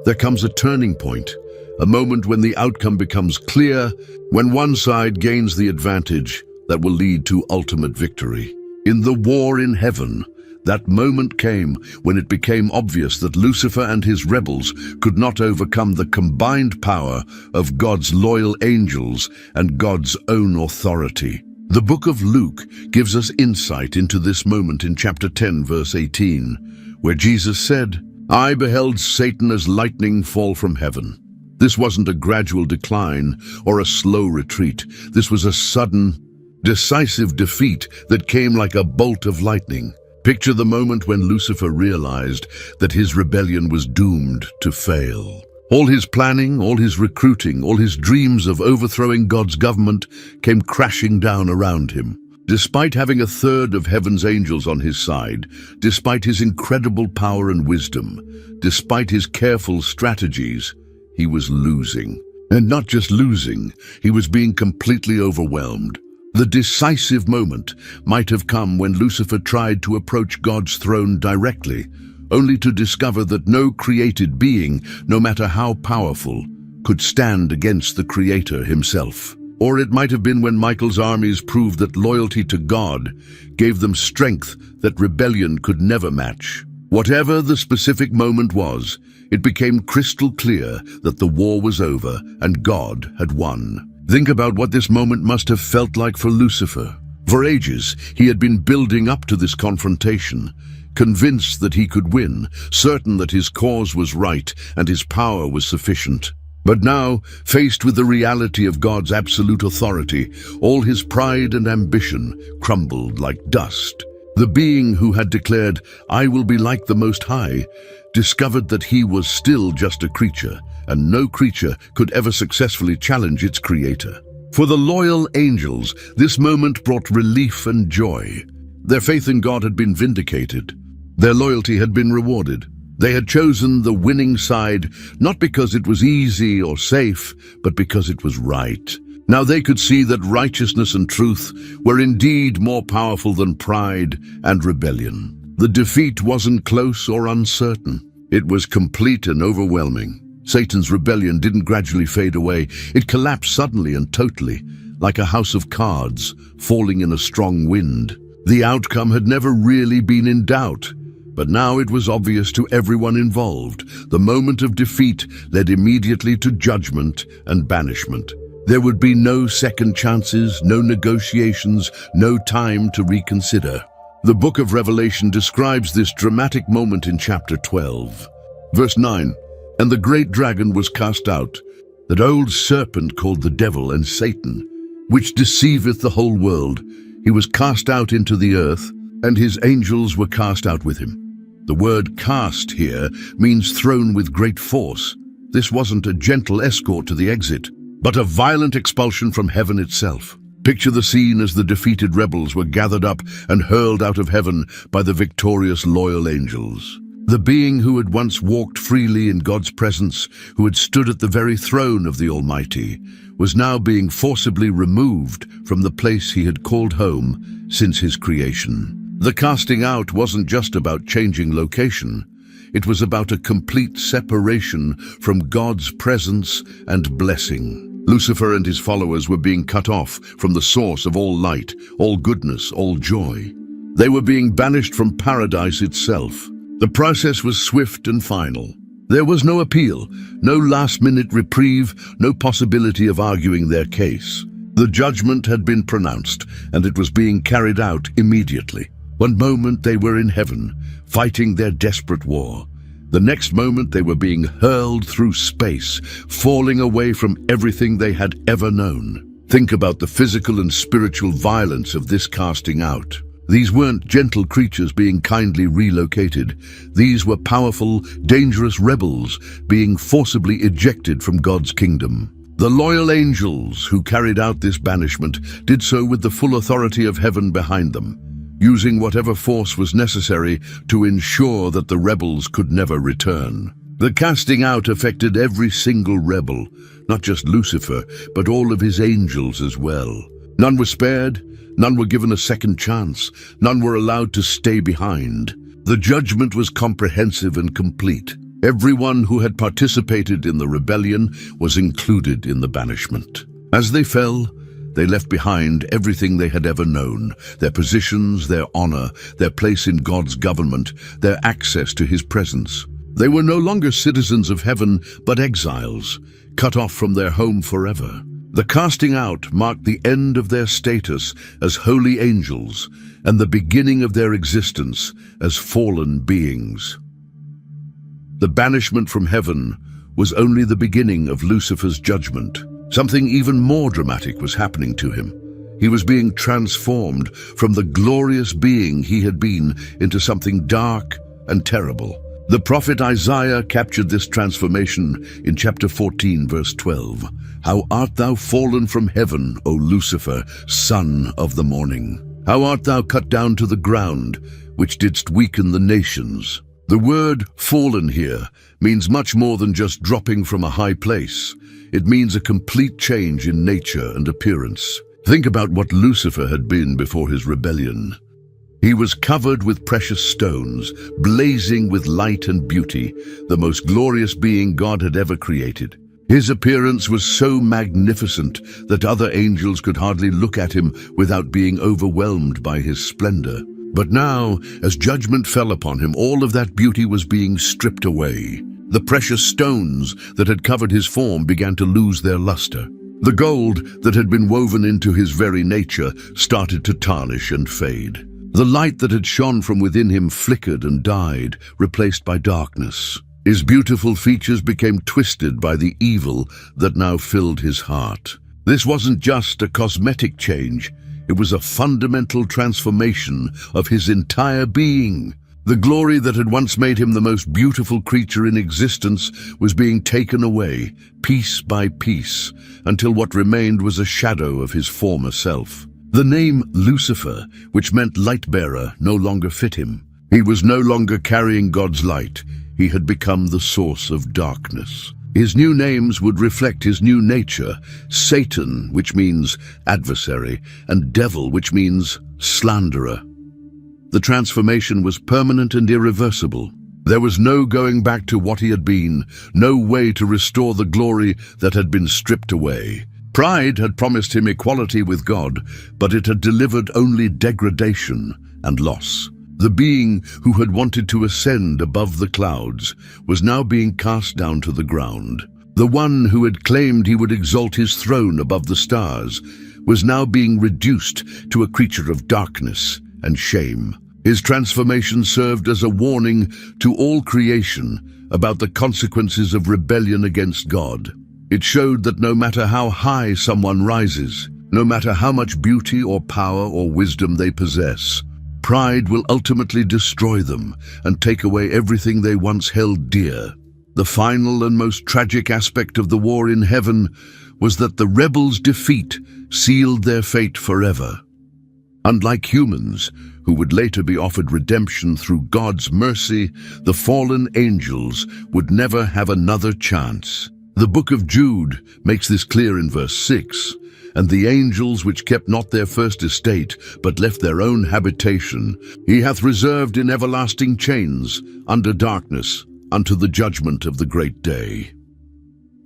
there comes a turning point, a moment when the outcome becomes clear, when one side gains the advantage that will lead to ultimate victory. In the war in heaven, that moment came when it became obvious that Lucifer and his rebels could not overcome the combined power of God's loyal angels and God's own authority. The book of Luke gives us insight into this moment in chapter 10, verse 18, where Jesus said, "I beheld Satan as lightning fall from heaven." This wasn't a gradual decline or a slow retreat. This was a sudden, decisive defeat that came like a bolt of lightning. Picture the moment when Lucifer realized that his rebellion was doomed to fail. All his planning, all his recruiting, all his dreams of overthrowing God's government came crashing down around him. Despite having a third of heaven's angels on his side, despite his incredible power and wisdom, despite his careful strategies, he was losing. And not just losing, he was being completely overwhelmed. The decisive moment might have come when Lucifer tried to approach God's throne directly, only to discover that no created being, no matter how powerful, could stand against the Creator himself. Or it might have been when Michael's armies proved that loyalty to God gave them strength that rebellion could never match. Whatever the specific moment was, it became crystal clear that the war was over and God had won. Think about what this moment must have felt like for Lucifer. For ages, he had been building up to this confrontation, convinced that he could win, certain that his cause was right and his power was sufficient. But now, faced with the reality of God's absolute authority, all his pride and ambition crumbled like dust. The being who had declared, "I will be like the Most High," discovered that he was still just a creature, and no creature could ever successfully challenge its creator. For the loyal angels, this moment brought relief and joy. Their faith in God had been vindicated. Their loyalty had been rewarded. They had chosen the winning side, not because it was easy or safe, but because it was right. Now they could see that righteousness and truth were indeed more powerful than pride and rebellion. The defeat wasn't close or uncertain. It was complete and overwhelming. Satan's rebellion didn't gradually fade away. It collapsed suddenly and totally, like a house of cards falling in a strong wind. The outcome had never really been in doubt, but now it was obvious to everyone involved. The moment of defeat led immediately to judgment and banishment. There would be no second chances, no negotiations, no time to reconsider. The book of Revelation describes this dramatic moment in chapter 12. Verse 9, "And the great dragon was cast out, that old serpent called the devil and Satan, which deceiveth the whole world. He was cast out into the earth, and his angels were cast out with him." The word "cast" here means thrown with great force. This wasn't a gentle escort to the exit, but a violent expulsion from heaven itself. Picture the scene as the defeated rebels were gathered up and hurled out of heaven by the victorious loyal angels. The being who had once walked freely in God's presence, who had stood at the very throne of the Almighty, was now being forcibly removed from the place he had called home since his creation. The casting out wasn't just about changing location. It was about a complete separation from God's presence and blessing. Lucifer and his followers were being cut off from the source of all light, all goodness, all joy. They were being banished from paradise itself. The process was swift and final. There was no appeal, no last-minute reprieve, no possibility of arguing their case. The judgment had been pronounced, and it was being carried out immediately. One moment they were in heaven, fighting their desperate war. The next moment they were being hurled through space, falling away from everything they had ever known. Think about the physical and spiritual violence of this casting out. These weren't gentle creatures being kindly relocated. These were powerful, dangerous rebels being forcibly ejected from God's kingdom. The loyal angels who carried out this banishment did so with the full authority of heaven behind them, using whatever force was necessary to ensure that the rebels could never return. The casting out affected every single rebel, not just Lucifer, but all of his angels as well. None were spared, none were given a second chance, none were allowed to stay behind. The judgment was comprehensive and complete. Everyone who had participated in the rebellion was included in the banishment. As they fell, they left behind everything they had ever known, their positions, their honor, their place in God's government, their access to his presence. They were no longer citizens of heaven, but exiles, cut off from their home forever. The casting out marked the end of their status as holy angels and the beginning of their existence as fallen beings. The banishment from heaven was only the beginning of Lucifer's judgment. Something even more dramatic was happening to him. He was being transformed from the glorious being he had been into something dark and terrible. The prophet Isaiah captured this transformation in chapter 14, verse 12. "How art thou fallen from heaven, O Lucifer, son of the morning? How art thou cut down to the ground, which didst weaken the nations?" The word fallen here means much more than just dropping from a high place. It means a complete change in nature and appearance. Think about what Lucifer had been before his rebellion. He was covered with precious stones, blazing with light and beauty, the most glorious being God had ever created. His appearance was so magnificent that other angels could hardly look at him without being overwhelmed by his splendor. But now, as judgment fell upon him, all of that beauty was being stripped away. The precious stones that had covered his form began to lose their luster. The gold that had been woven into his very nature started to tarnish and fade. The light that had shone from within him flickered and died, replaced by darkness. His beautiful features became twisted by the evil that now filled his heart. This wasn't just a cosmetic change. It was a fundamental transformation of his entire being. The glory that had once made him the most beautiful creature in existence was being taken away, piece by piece, until what remained was a shadow of his former self. The name Lucifer, which meant light-bearer, no longer fit him. He was no longer carrying God's light. He had become the source of darkness. His new names would reflect his new nature: Satan, which means adversary, and devil, which means slanderer. The transformation was permanent and irreversible. There was no going back to what he had been, no way to restore the glory that had been stripped away. Pride had promised him equality with God, but it had delivered only degradation and loss. The being who had wanted to ascend above the clouds was now being cast down to the ground. The one who had claimed he would exalt his throne above the stars was now being reduced to a creature of darkness and shame. His transformation served as a warning to all creation about the consequences of rebellion against God. It showed that no matter how high someone rises, no matter how much beauty or power or wisdom they possess, pride will ultimately destroy them and take away everything they once held dear. The final and most tragic aspect of the war in heaven was that the rebels' defeat sealed their fate forever. Unlike humans, who would later be offered redemption through God's mercy, the fallen angels would never have another chance. The book of Jude makes this clear in verse 6. And the angels which kept not their first estate, but left their own habitation, he hath reserved in everlasting chains, under darkness, unto the judgment of the great day.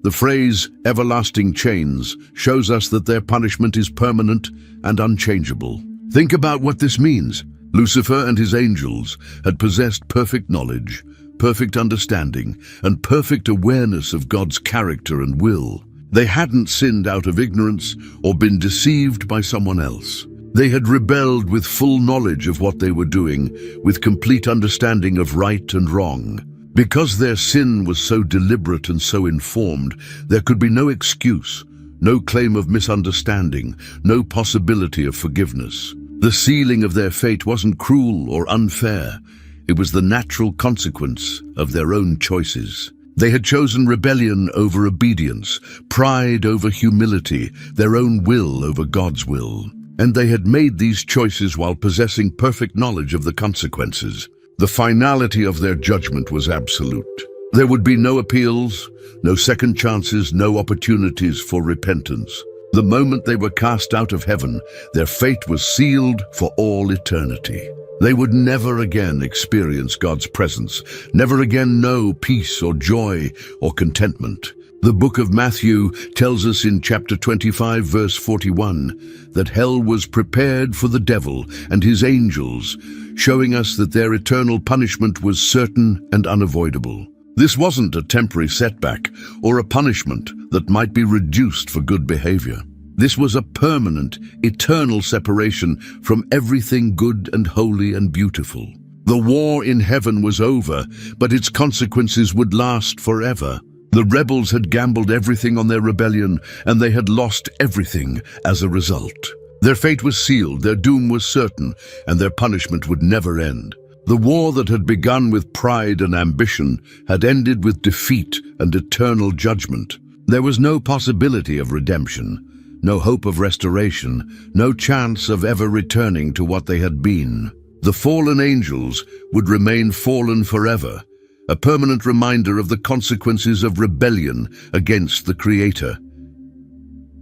The phrase everlasting chains shows us that their punishment is permanent and unchangeable. Think about what this means. Lucifer and his angels had possessed perfect knowledge, perfect understanding, and perfect awareness of God's character and will. They hadn't sinned out of ignorance or been deceived by someone else. They had rebelled with full knowledge of what they were doing, with complete understanding of right and wrong. Because their sin was so deliberate and so informed, there could be no excuse, no claim of misunderstanding, no possibility of forgiveness. The sealing of their fate wasn't cruel or unfair. It was the natural consequence of their own choices. They had chosen rebellion over obedience, pride over humility, their own will over God's will. And they had made these choices while possessing perfect knowledge of the consequences. The finality of their judgment was absolute. There would be no appeals, no second chances, no opportunities for repentance. The moment they were cast out of heaven, their fate was sealed for all eternity. They would never again experience God's presence, never again know peace or joy or contentment. The book of Matthew tells us in chapter 25, verse 41, that hell was prepared for the devil and his angels, showing us that their eternal punishment was certain and unavoidable. This wasn't a temporary setback or a punishment that might be reduced for good behavior. This was a permanent, eternal separation from everything good and holy and beautiful. The war in heaven was over, but its consequences would last forever. The rebels had gambled everything on their rebellion, and they had lost everything as a result. Their fate was sealed, their doom was certain, and their punishment would never end. The war that had begun with pride and ambition had ended with defeat and eternal judgment. There was no possibility of redemption, no hope of restoration, no chance of ever returning to what they had been. The fallen angels would remain fallen forever, a permanent reminder of the consequences of rebellion against the Creator.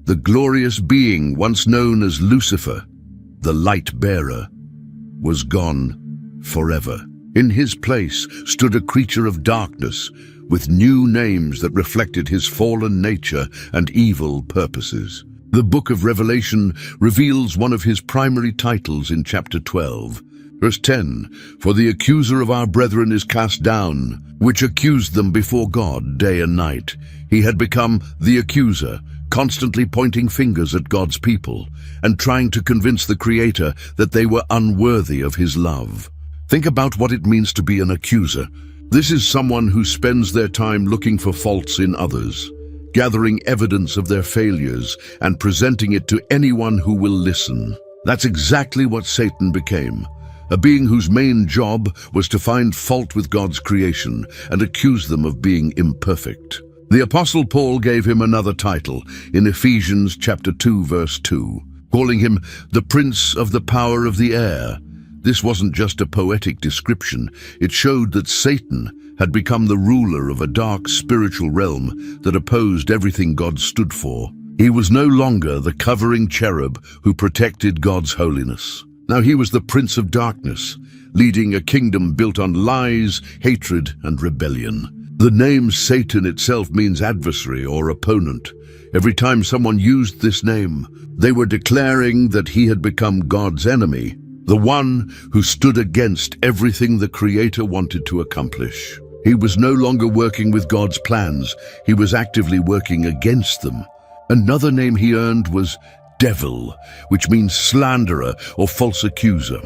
The glorious being once known as Lucifer, the light bearer, was gone forever. In his place stood a creature of darkness with new names that reflected his fallen nature and evil purposes. The book of Revelation reveals one of his primary titles in chapter 12. Verse 10, "For the accuser of our brethren is cast down, which accused them before God day and night." He had become the accuser, constantly pointing fingers at God's people and trying to convince the Creator that they were unworthy of his love. Think about what it means to be an accuser. This is someone who spends their time looking for faults in others, gathering evidence of their failures and presenting it to anyone who will listen. That's exactly what Satan became, a being whose main job was to find fault with God's creation and accuse them of being imperfect. The Apostle Paul gave him another title in Ephesians chapter 2, verse 2, calling him the Prince of the Power of the Air. This wasn't just a poetic description. It showed that Satan had become the ruler of a dark spiritual realm that opposed everything God stood for. He was no longer the covering cherub who protected God's holiness. Now he was the Prince of Darkness, leading a kingdom built on lies, hatred, and rebellion. The name Satan itself means adversary or opponent. Every time someone used this name, they were declaring that he had become God's enemy, the one who stood against everything the Creator wanted to accomplish. He was no longer working with God's plans, he was actively working against them. Another name he earned was Devil, which means slanderer or false accuser.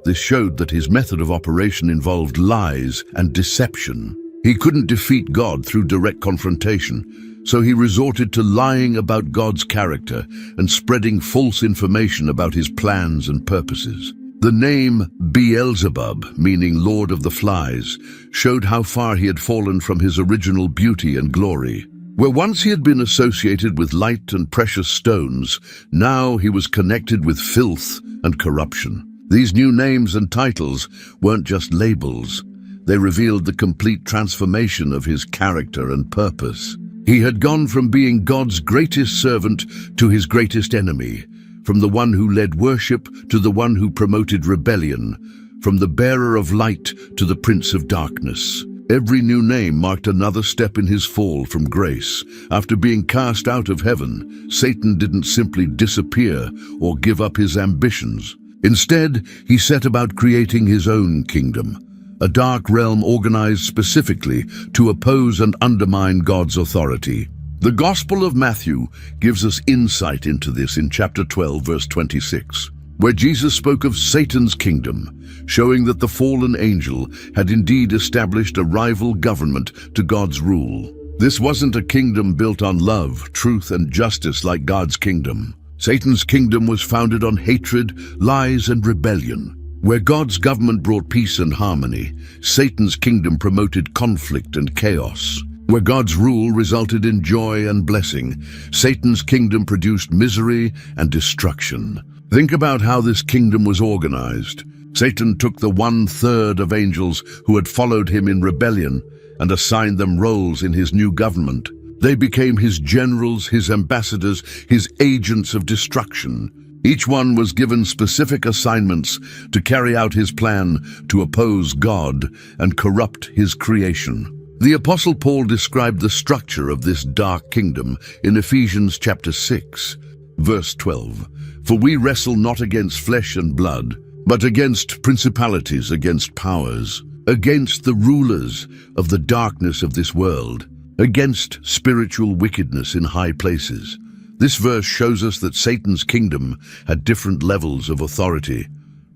This showed that his method of operation involved lies and deception. He couldn't defeat God through direct confrontation, so he resorted to lying about God's character and spreading false information about his plans and purposes. The name Beelzebub, meaning Lord of the Flies, showed how far he had fallen from his original beauty and glory. Where once he had been associated with light and precious stones, now he was connected with filth and corruption. These new names and titles weren't just labels. They revealed the complete transformation of his character and purpose. He had gone from being God's greatest servant to his greatest enemy, from the one who led worship to the one who promoted rebellion, from the bearer of light to the prince of darkness. Every new name marked another step in his fall from grace. After being cast out of heaven, Satan didn't simply disappear or give up his ambitions. Instead, he set about creating his own kingdom, a dark realm organized specifically to oppose and undermine God's authority. The Gospel of Matthew gives us insight into this in chapter 12, verse 26, where Jesus spoke of Satan's kingdom, showing that the fallen angel had indeed established a rival government to God's rule. This wasn't a kingdom built on love, truth, and justice like God's kingdom. Satan's kingdom was founded on hatred, lies, and rebellion. Where God's government brought peace and harmony, Satan's kingdom promoted conflict and chaos. Where God's rule resulted in joy and blessing, Satan's kingdom produced misery and destruction. Think about how this kingdom was organized. Satan took the 1/3 of angels who had followed him in rebellion and assigned them roles in his new government. They became his generals, his ambassadors, his agents of destruction. Each one was given specific assignments to carry out his plan to oppose God and corrupt his creation. The Apostle Paul described the structure of this dark kingdom in Ephesians chapter 6, verse 12. "For we wrestle not against flesh and blood, but against principalities, against powers, against the rulers of the darkness of this world, against spiritual wickedness in high places." This verse shows us that Satan's kingdom had different levels of authority: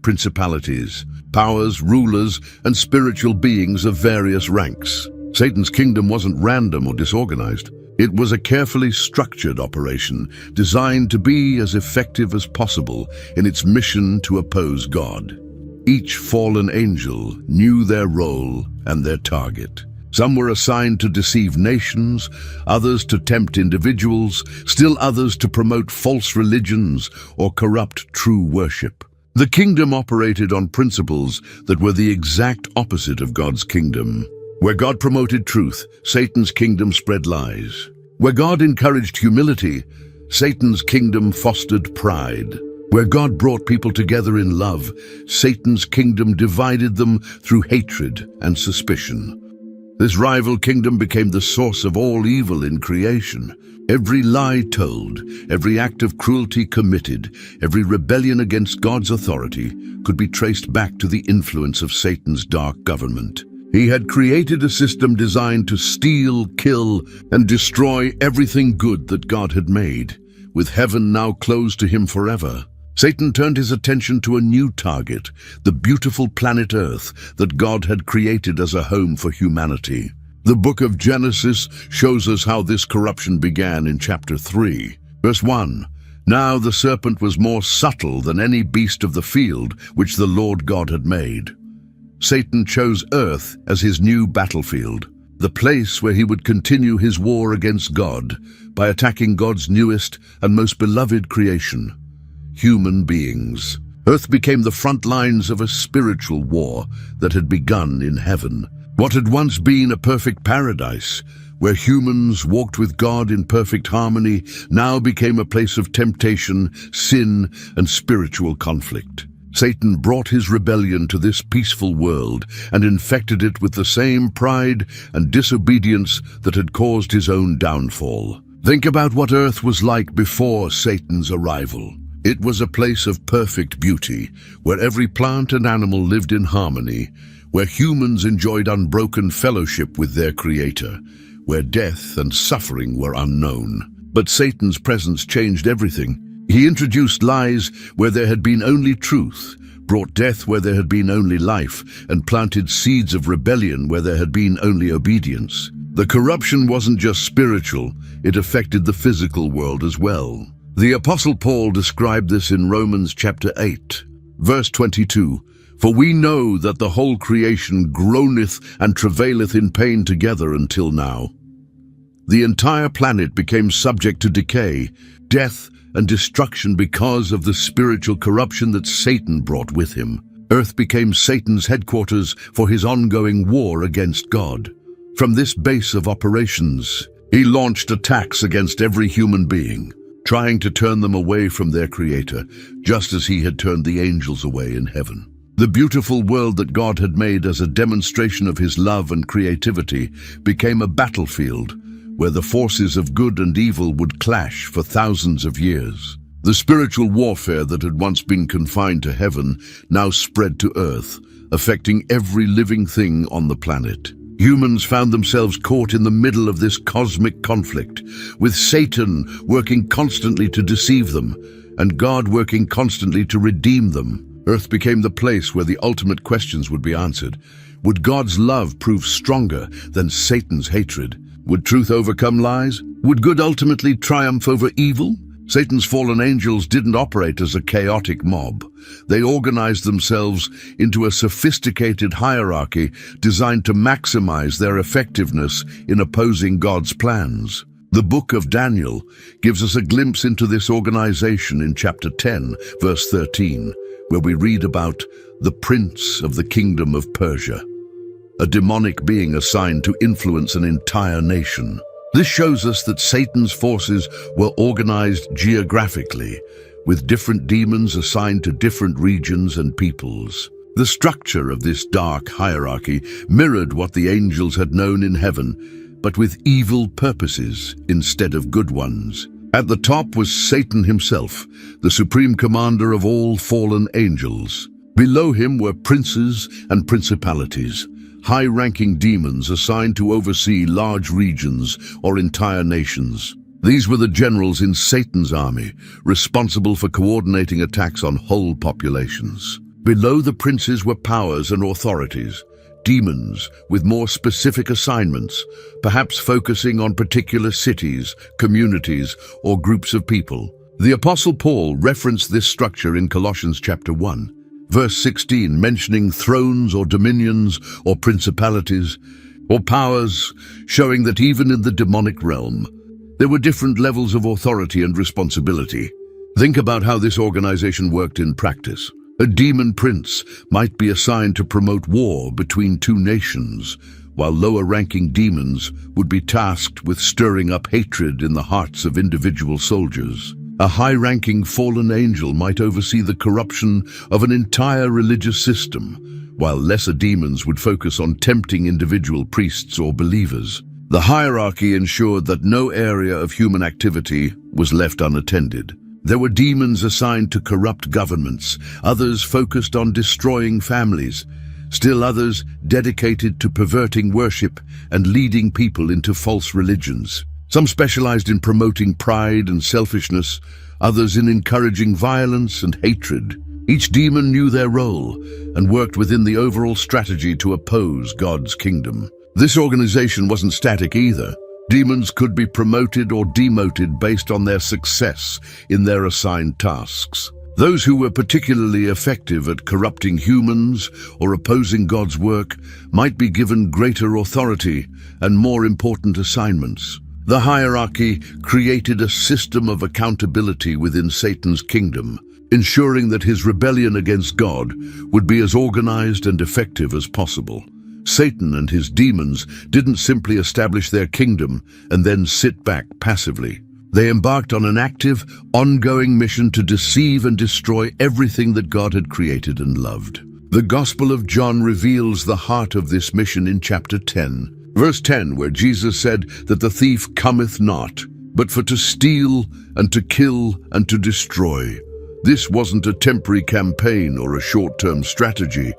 principalities, powers, rulers, and spiritual beings of various ranks. Satan's kingdom wasn't random or disorganized. It was a carefully structured operation designed to be as effective as possible in its mission to oppose God. Each fallen angel knew their role and their target. Some were assigned to deceive nations, others to tempt individuals, still others to promote false religions or corrupt true worship. The kingdom operated on principles that were the exact opposite of God's kingdom. Where God promoted truth, Satan's kingdom spread lies. Where God encouraged humility, Satan's kingdom fostered pride. Where God brought people together in love, Satan's kingdom divided them through hatred and suspicion. This rival kingdom became the source of all evil in creation. Every lie told, every act of cruelty committed, every rebellion against God's authority could be traced back to the influence of Satan's dark government. He had created a system designed to steal, kill, and destroy everything good that God had made, with heaven now closed to him forever. Satan turned his attention to a new target, the beautiful planet Earth that God had created as a home for humanity. The book of Genesis shows us how this corruption began in chapter 3. Verse 1, "Now the serpent was more subtle than any beast of the field which the Lord God had made." Satan chose Earth as his new battlefield, the place where he would continue his war against God by attacking God's newest and most beloved creation, human beings. Earth became the front lines of a spiritual war that had begun in heaven. What had once been a perfect paradise, where humans walked with God in perfect harmony, now became a place of temptation, sin, and spiritual conflict. Satan brought his rebellion to this peaceful world and infected it with the same pride and disobedience that had caused his own downfall. Think about what Earth was like before Satan's arrival. It was a place of perfect beauty, where every plant and animal lived in harmony, where humans enjoyed unbroken fellowship with their Creator, where death and suffering were unknown. But Satan's presence changed everything. He introduced lies where there had been only truth, brought death where there had been only life, and planted seeds of rebellion where there had been only obedience. The corruption wasn't just spiritual, it affected the physical world as well. The Apostle Paul described this in Romans chapter 8, verse 22. "For we know that the whole creation groaneth and travaileth in pain together until now." The entire planet became subject to decay, death, and destruction because of the spiritual corruption that Satan brought with him. Earth became Satan's headquarters for his ongoing war against God. From this base of operations, he launched attacks against every human being, trying to turn them away from their Creator, just as he had turned the angels away in heaven. The beautiful world that God had made as a demonstration of his love and creativity became a battlefield where the forces of good and evil would clash for thousands of years. The spiritual warfare that had once been confined to heaven now spread to earth, affecting every living thing on the planet. Humans found themselves caught in the middle of this cosmic conflict, with Satan working constantly to deceive them, and God working constantly to redeem them. Earth became the place where the ultimate questions would be answered. Would God's love prove stronger than Satan's hatred? Would truth overcome lies? Would good ultimately triumph over evil? Satan's fallen angels didn't operate as a chaotic mob. They organized themselves into a sophisticated hierarchy designed to maximize their effectiveness in opposing God's plans. The book of Daniel gives us a glimpse into this organization in chapter 10, verse 13, where we read about the prince of the kingdom of Persia, a demonic being assigned to influence an entire nation. This shows us that Satan's forces were organized geographically, with different demons assigned to different regions and peoples. The structure of this dark hierarchy mirrored what the angels had known in heaven, but with evil purposes instead of good ones. At the top was Satan himself, the supreme commander of all fallen angels. Below him were princes and principalities, high-ranking demons assigned to oversee large regions or entire nations. These were the generals in Satan's army, responsible for coordinating attacks on whole populations. Below the princes were powers and authorities, demons with more specific assignments, perhaps focusing on particular cities, communities, or groups of people. The Apostle Paul referenced this structure in Colossians chapter 1. Verse 16, mentioning thrones or dominions or principalities or powers, showing that even in the demonic realm, there were different levels of authority and responsibility. Think about how this organization worked in practice. A demon prince might be assigned to promote war between two nations, while lower-ranking demons would be tasked with stirring up hatred in the hearts of individual soldiers. A high-ranking fallen angel might oversee the corruption of an entire religious system, while lesser demons would focus on tempting individual priests or believers. The hierarchy ensured that no area of human activity was left unattended. There were demons assigned to corrupt governments, others focused on destroying families, still others dedicated to perverting worship and leading people into false religions. Some specialized in promoting pride and selfishness, others in encouraging violence and hatred. Each demon knew their role and worked within the overall strategy to oppose God's kingdom. This organization wasn't static either. Demons could be promoted or demoted based on their success in their assigned tasks. Those who were particularly effective at corrupting humans or opposing God's work might be given greater authority and more important assignments. The hierarchy created a system of accountability within Satan's kingdom, ensuring that his rebellion against God would be as organized and effective as possible. Satan and his demons didn't simply establish their kingdom and then sit back passively. They embarked on an active, ongoing mission to deceive and destroy everything that God had created and loved. The Gospel of John reveals the heart of this mission in chapter 10, verse 10, where Jesus said that the thief cometh not, but for to steal and to kill and to destroy. This wasn't a temporary campaign or a short-term strategy.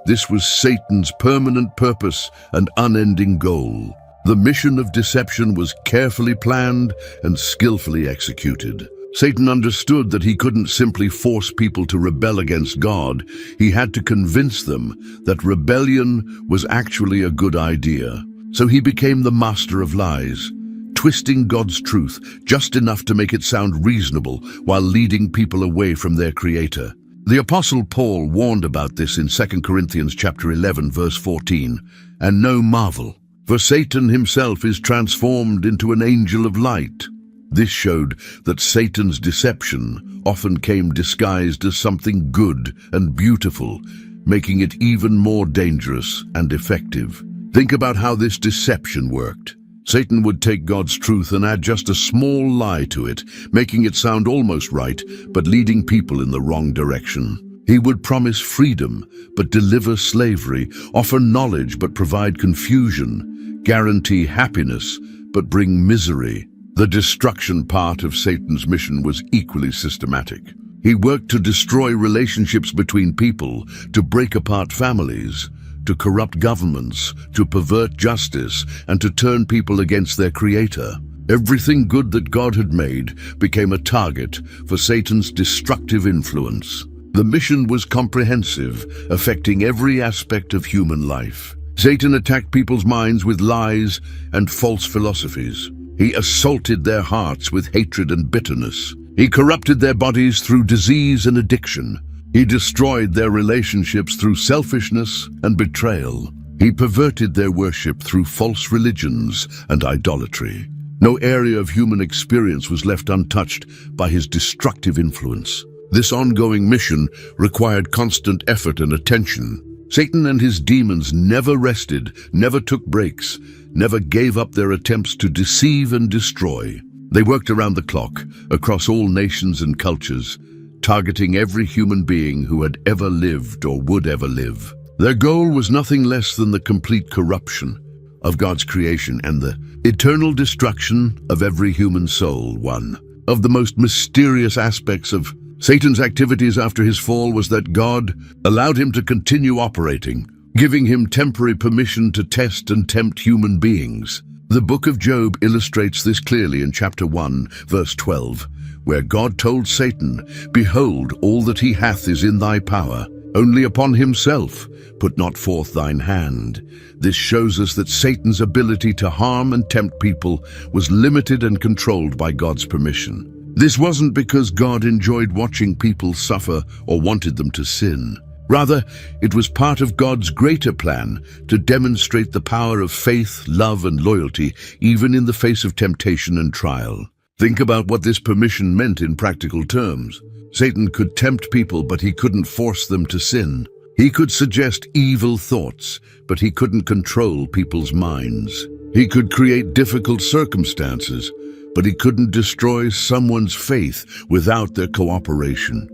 This was Satan's permanent purpose and unending goal. The mission of deception was carefully planned and skillfully executed. Satan understood that he couldn't simply force people to rebel against God. He had to convince them that rebellion was actually a good idea. So he became the master of lies, twisting God's truth just enough to make it sound reasonable while leading people away from their Creator. The Apostle Paul warned about this in 2 Corinthians chapter 11, verse 14, "And no marvel, for Satan himself is transformed into an angel of light." This showed that Satan's deception often came disguised as something good and beautiful, making it even more dangerous and effective. Think about how this deception worked. Satan would take God's truth and add just a small lie to it, making it sound almost right, but leading people in the wrong direction. He would promise freedom, but deliver slavery, offer knowledge, but provide confusion, guarantee happiness, but bring misery. The destruction part of Satan's mission was equally systematic. He worked to destroy relationships between people, to break apart families, to corrupt governments, to pervert justice, and to turn people against their Creator. Everything good that God had made became a target for Satan's destructive influence. The mission was comprehensive, affecting every aspect of human life. Satan attacked people's minds with lies and false philosophies. He assaulted their hearts with hatred and bitterness. He corrupted their bodies through disease and addiction. He destroyed their relationships through selfishness and betrayal. He perverted their worship through false religions and idolatry. No area of human experience was left untouched by his destructive influence. This ongoing mission required constant effort and attention. Satan and his demons never rested, never took breaks, never gave up their attempts to deceive and destroy. They worked around the clock, across all nations and cultures, targeting every human being who had ever lived or would ever live. Their goal was nothing less than the complete corruption of God's creation and the eternal destruction of every human soul. One of the most mysterious aspects of Satan's activities after his fall was that God allowed him to continue operating, giving him temporary permission to test and tempt human beings. The book of Job illustrates this clearly in chapter 1, verse 12, where God told Satan, "Behold, all that he hath is in thy power. Only upon himself put not forth thine hand." This shows us that Satan's ability to harm and tempt people was limited and controlled by God's permission. This wasn't because God enjoyed watching people suffer or wanted them to sin. Rather, it was part of God's greater plan to demonstrate the power of faith, love, and loyalty, even in the face of temptation and trial. Think about what this permission meant in practical terms. Satan could tempt people, but he couldn't force them to sin. He could suggest evil thoughts, but he couldn't control people's minds. He could create difficult circumstances, but he couldn't destroy someone's faith without their cooperation.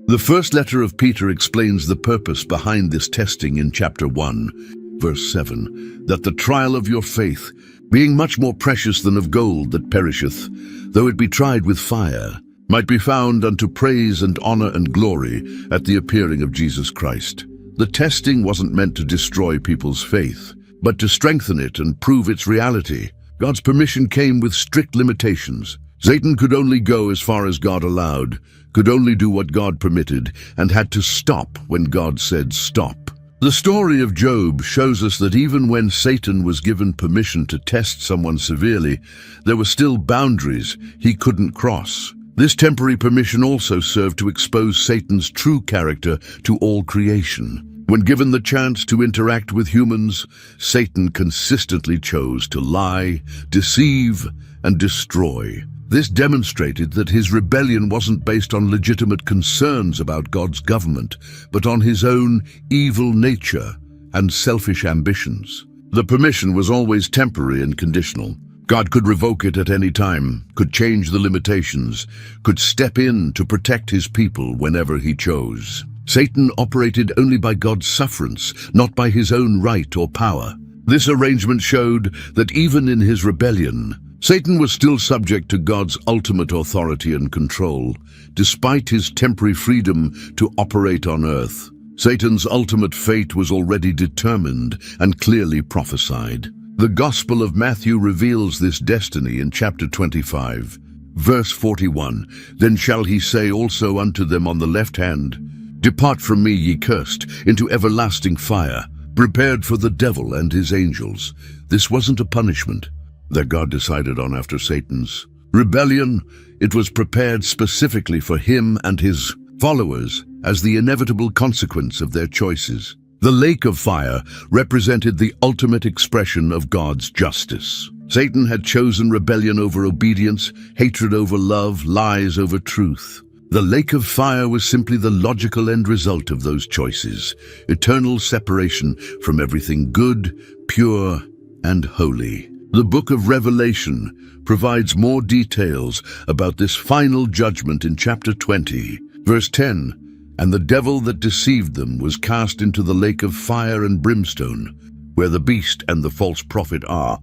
The first letter of Peter explains the purpose behind this testing in chapter 1, verse 7, that the trial of your faith, being much more precious than of gold that perisheth, though it be tried with fire, might be found unto praise and honor and glory at the appearing of Jesus Christ. The testing wasn't meant to destroy people's faith, but to strengthen it and prove its reality. God's permission came with strict limitations. Satan could only go as far as God allowed, could only do what God permitted, and had to stop when God said stop. The story of Job shows us that even when Satan was given permission to test someone severely, there were still boundaries he couldn't cross. This temporary permission also served to expose Satan's true character to all creation. When given the chance to interact with humans, Satan consistently chose to lie, deceive, and destroy. This demonstrated that his rebellion wasn't based on legitimate concerns about God's government, but on his own evil nature and selfish ambitions. The permission was always temporary and conditional. God could revoke it at any time, could change the limitations, could step in to protect his people whenever he chose. Satan operated only by God's sufferance, not by his own right or power. This arrangement showed that even in his rebellion, Satan was still subject to God's ultimate authority and control, despite his temporary freedom to operate on earth. Satan's ultimate fate was already determined and clearly prophesied. The Gospel of Matthew reveals this destiny in chapter 25, verse 41. Then shall he say also unto them on the left hand, Depart from me, ye cursed, into everlasting fire, prepared for the devil and his angels. This wasn't a punishment that God decided on after Satan's rebellion. It was prepared specifically for him and his followers as the inevitable consequence of their choices. The lake of fire represented the ultimate expression of God's justice. Satan had chosen rebellion over obedience, hatred over love, lies over truth. The lake of fire was simply the logical end result of those choices, eternal separation from everything good, pure, and holy. The book of Revelation provides more details about this final judgment in chapter 20, verse 10. And the devil that deceived them was cast into the lake of fire and brimstone, where the beast and the false prophet are,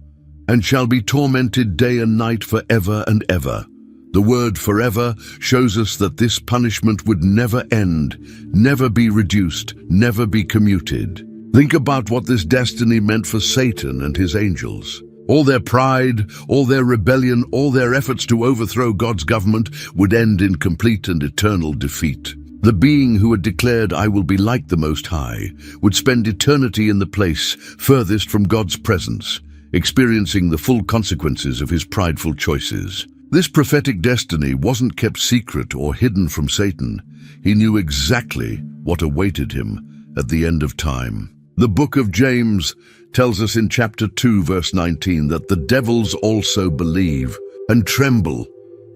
and shall be tormented day and night forever and ever. The word forever shows us that this punishment would never end, never be reduced, never be commuted. Think about what this destiny meant for Satan and his angels. All their pride, all their rebellion, all their efforts to overthrow God's government would end in complete and eternal defeat. The being who had declared, I will be like the Most High, would spend eternity in the place furthest from God's presence, experiencing the full consequences of his prideful choices. This prophetic destiny wasn't kept secret or hidden from Satan. He knew exactly what awaited him at the end of time. The book of James tells us in chapter 2, verse 19, that the devils also believe and tremble.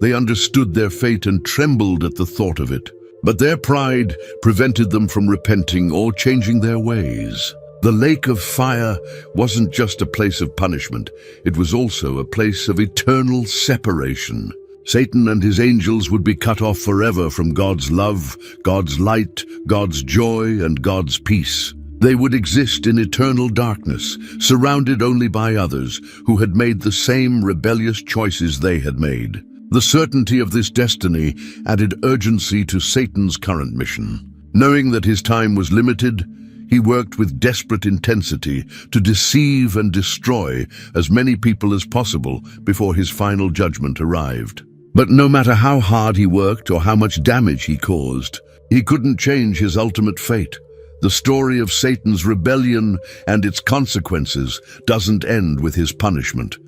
They understood their fate and trembled at the thought of it. But their pride prevented them from repenting or changing their ways. The lake of fire wasn't just a place of punishment, it was also a place of eternal separation. Satan and his angels would be cut off forever from God's love, God's light, God's joy, and God's peace. They would exist in eternal darkness, surrounded only by others who had made the same rebellious choices they had made. The certainty of this destiny added urgency to Satan's current mission. Knowing that his time was limited, he worked with desperate intensity to deceive and destroy as many people as possible before his final judgment arrived. But no matter how hard he worked or how much damage he caused, he couldn't change his ultimate fate. The story of Satan's rebellion and its consequences doesn't end with his punishment.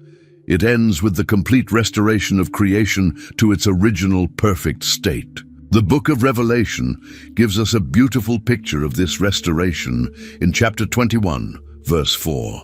It ends with the complete restoration of creation to its original perfect state. The book of Revelation gives us a beautiful picture of this restoration in chapter 21, verse 4.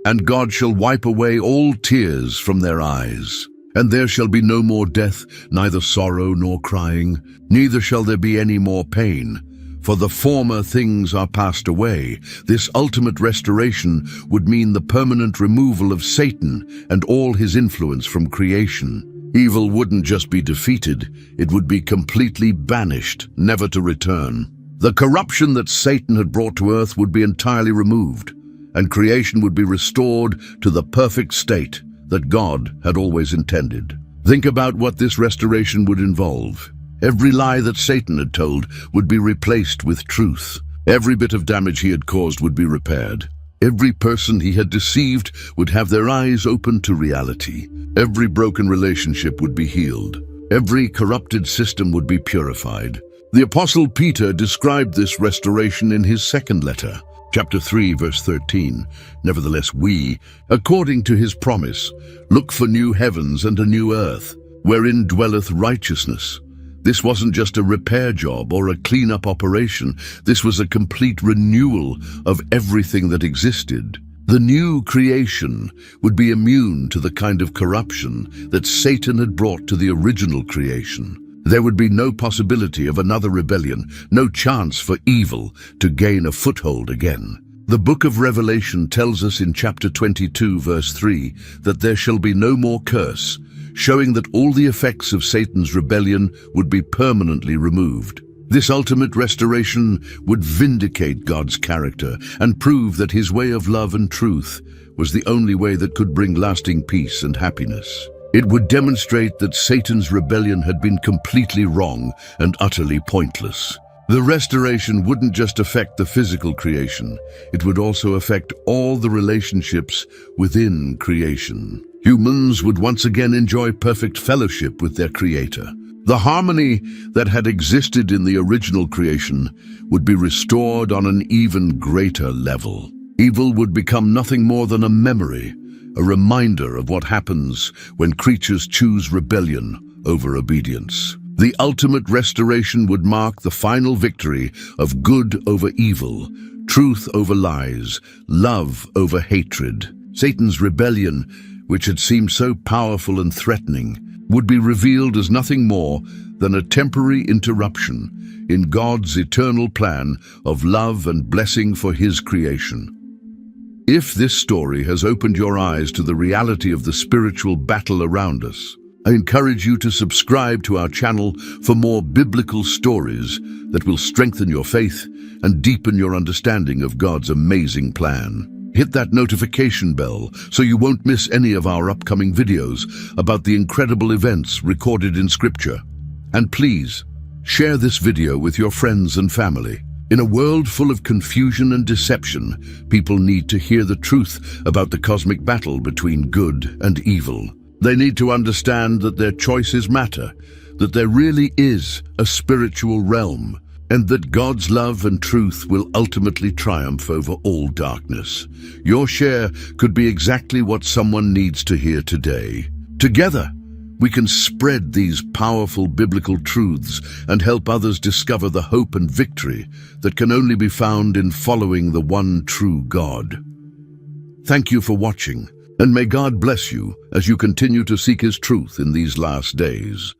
And God shall wipe away all tears from their eyes, And there shall be no more death, neither sorrow nor crying, neither shall there be any more pain. For the former things are passed away. This ultimate restoration would mean the permanent removal of Satan and all his influence from creation. Evil wouldn't just be defeated, it would be completely banished, never to return. The corruption that Satan had brought to earth would be entirely removed, and creation would be restored to the perfect state that God had always intended. Think about what this restoration would involve. Every lie that Satan had told would be replaced with truth. Every bit of damage he had caused would be repaired. Every person he had deceived would have their eyes open to reality. Every broken relationship would be healed. Every corrupted system would be purified. The Apostle Peter described this restoration in his second letter, chapter 3, verse 13. Nevertheless, we, according to his promise, look for new heavens and a new earth, wherein dwelleth righteousness. This wasn't just a repair job or a cleanup operation. This was a complete renewal of everything that existed. The new creation would be immune to the kind of corruption that Satan had brought to the original creation. There would be no possibility of another rebellion, no chance for evil to gain a foothold again. The book of Revelation tells us in chapter 22, verse 3, that there shall be no more curse, showing that all the effects of Satan's rebellion would be permanently removed. This ultimate restoration would vindicate God's character and prove that his way of love and truth was the only way that could bring lasting peace and happiness. It would demonstrate that Satan's rebellion had been completely wrong and utterly pointless. The restoration wouldn't just affect the physical creation, it would also affect all the relationships within creation. Humans would once again enjoy perfect fellowship with their Creator. The harmony that had existed in the original creation would be restored on an even greater level. Evil would become nothing more than a memory, a reminder of what happens when creatures choose rebellion over obedience. The ultimate restoration would mark the final victory of good over evil, truth over lies, love over hatred. Satan's rebellion, which had seemed so powerful and threatening, would be revealed as nothing more than a temporary interruption in God's eternal plan of love and blessing for his creation. If this story has opened your eyes to the reality of the spiritual battle around us, I encourage you to subscribe to our channel for more biblical stories that will strengthen your faith and deepen your understanding of God's amazing plan. Hit that notification bell so you won't miss any of our upcoming videos about the incredible events recorded in Scripture. And please, share this video with your friends and family. In a world full of confusion and deception, people need to hear the truth about the cosmic battle between good and evil. They need to understand that their choices matter, that there really is a spiritual realm, and that God's love and truth will ultimately triumph over all darkness. Your share could be exactly what someone needs to hear today. Together, we can spread these powerful biblical truths and help others discover the hope and victory that can only be found in following the one true God. Thank you for watching, and may God bless you as you continue to seek His truth in these last days.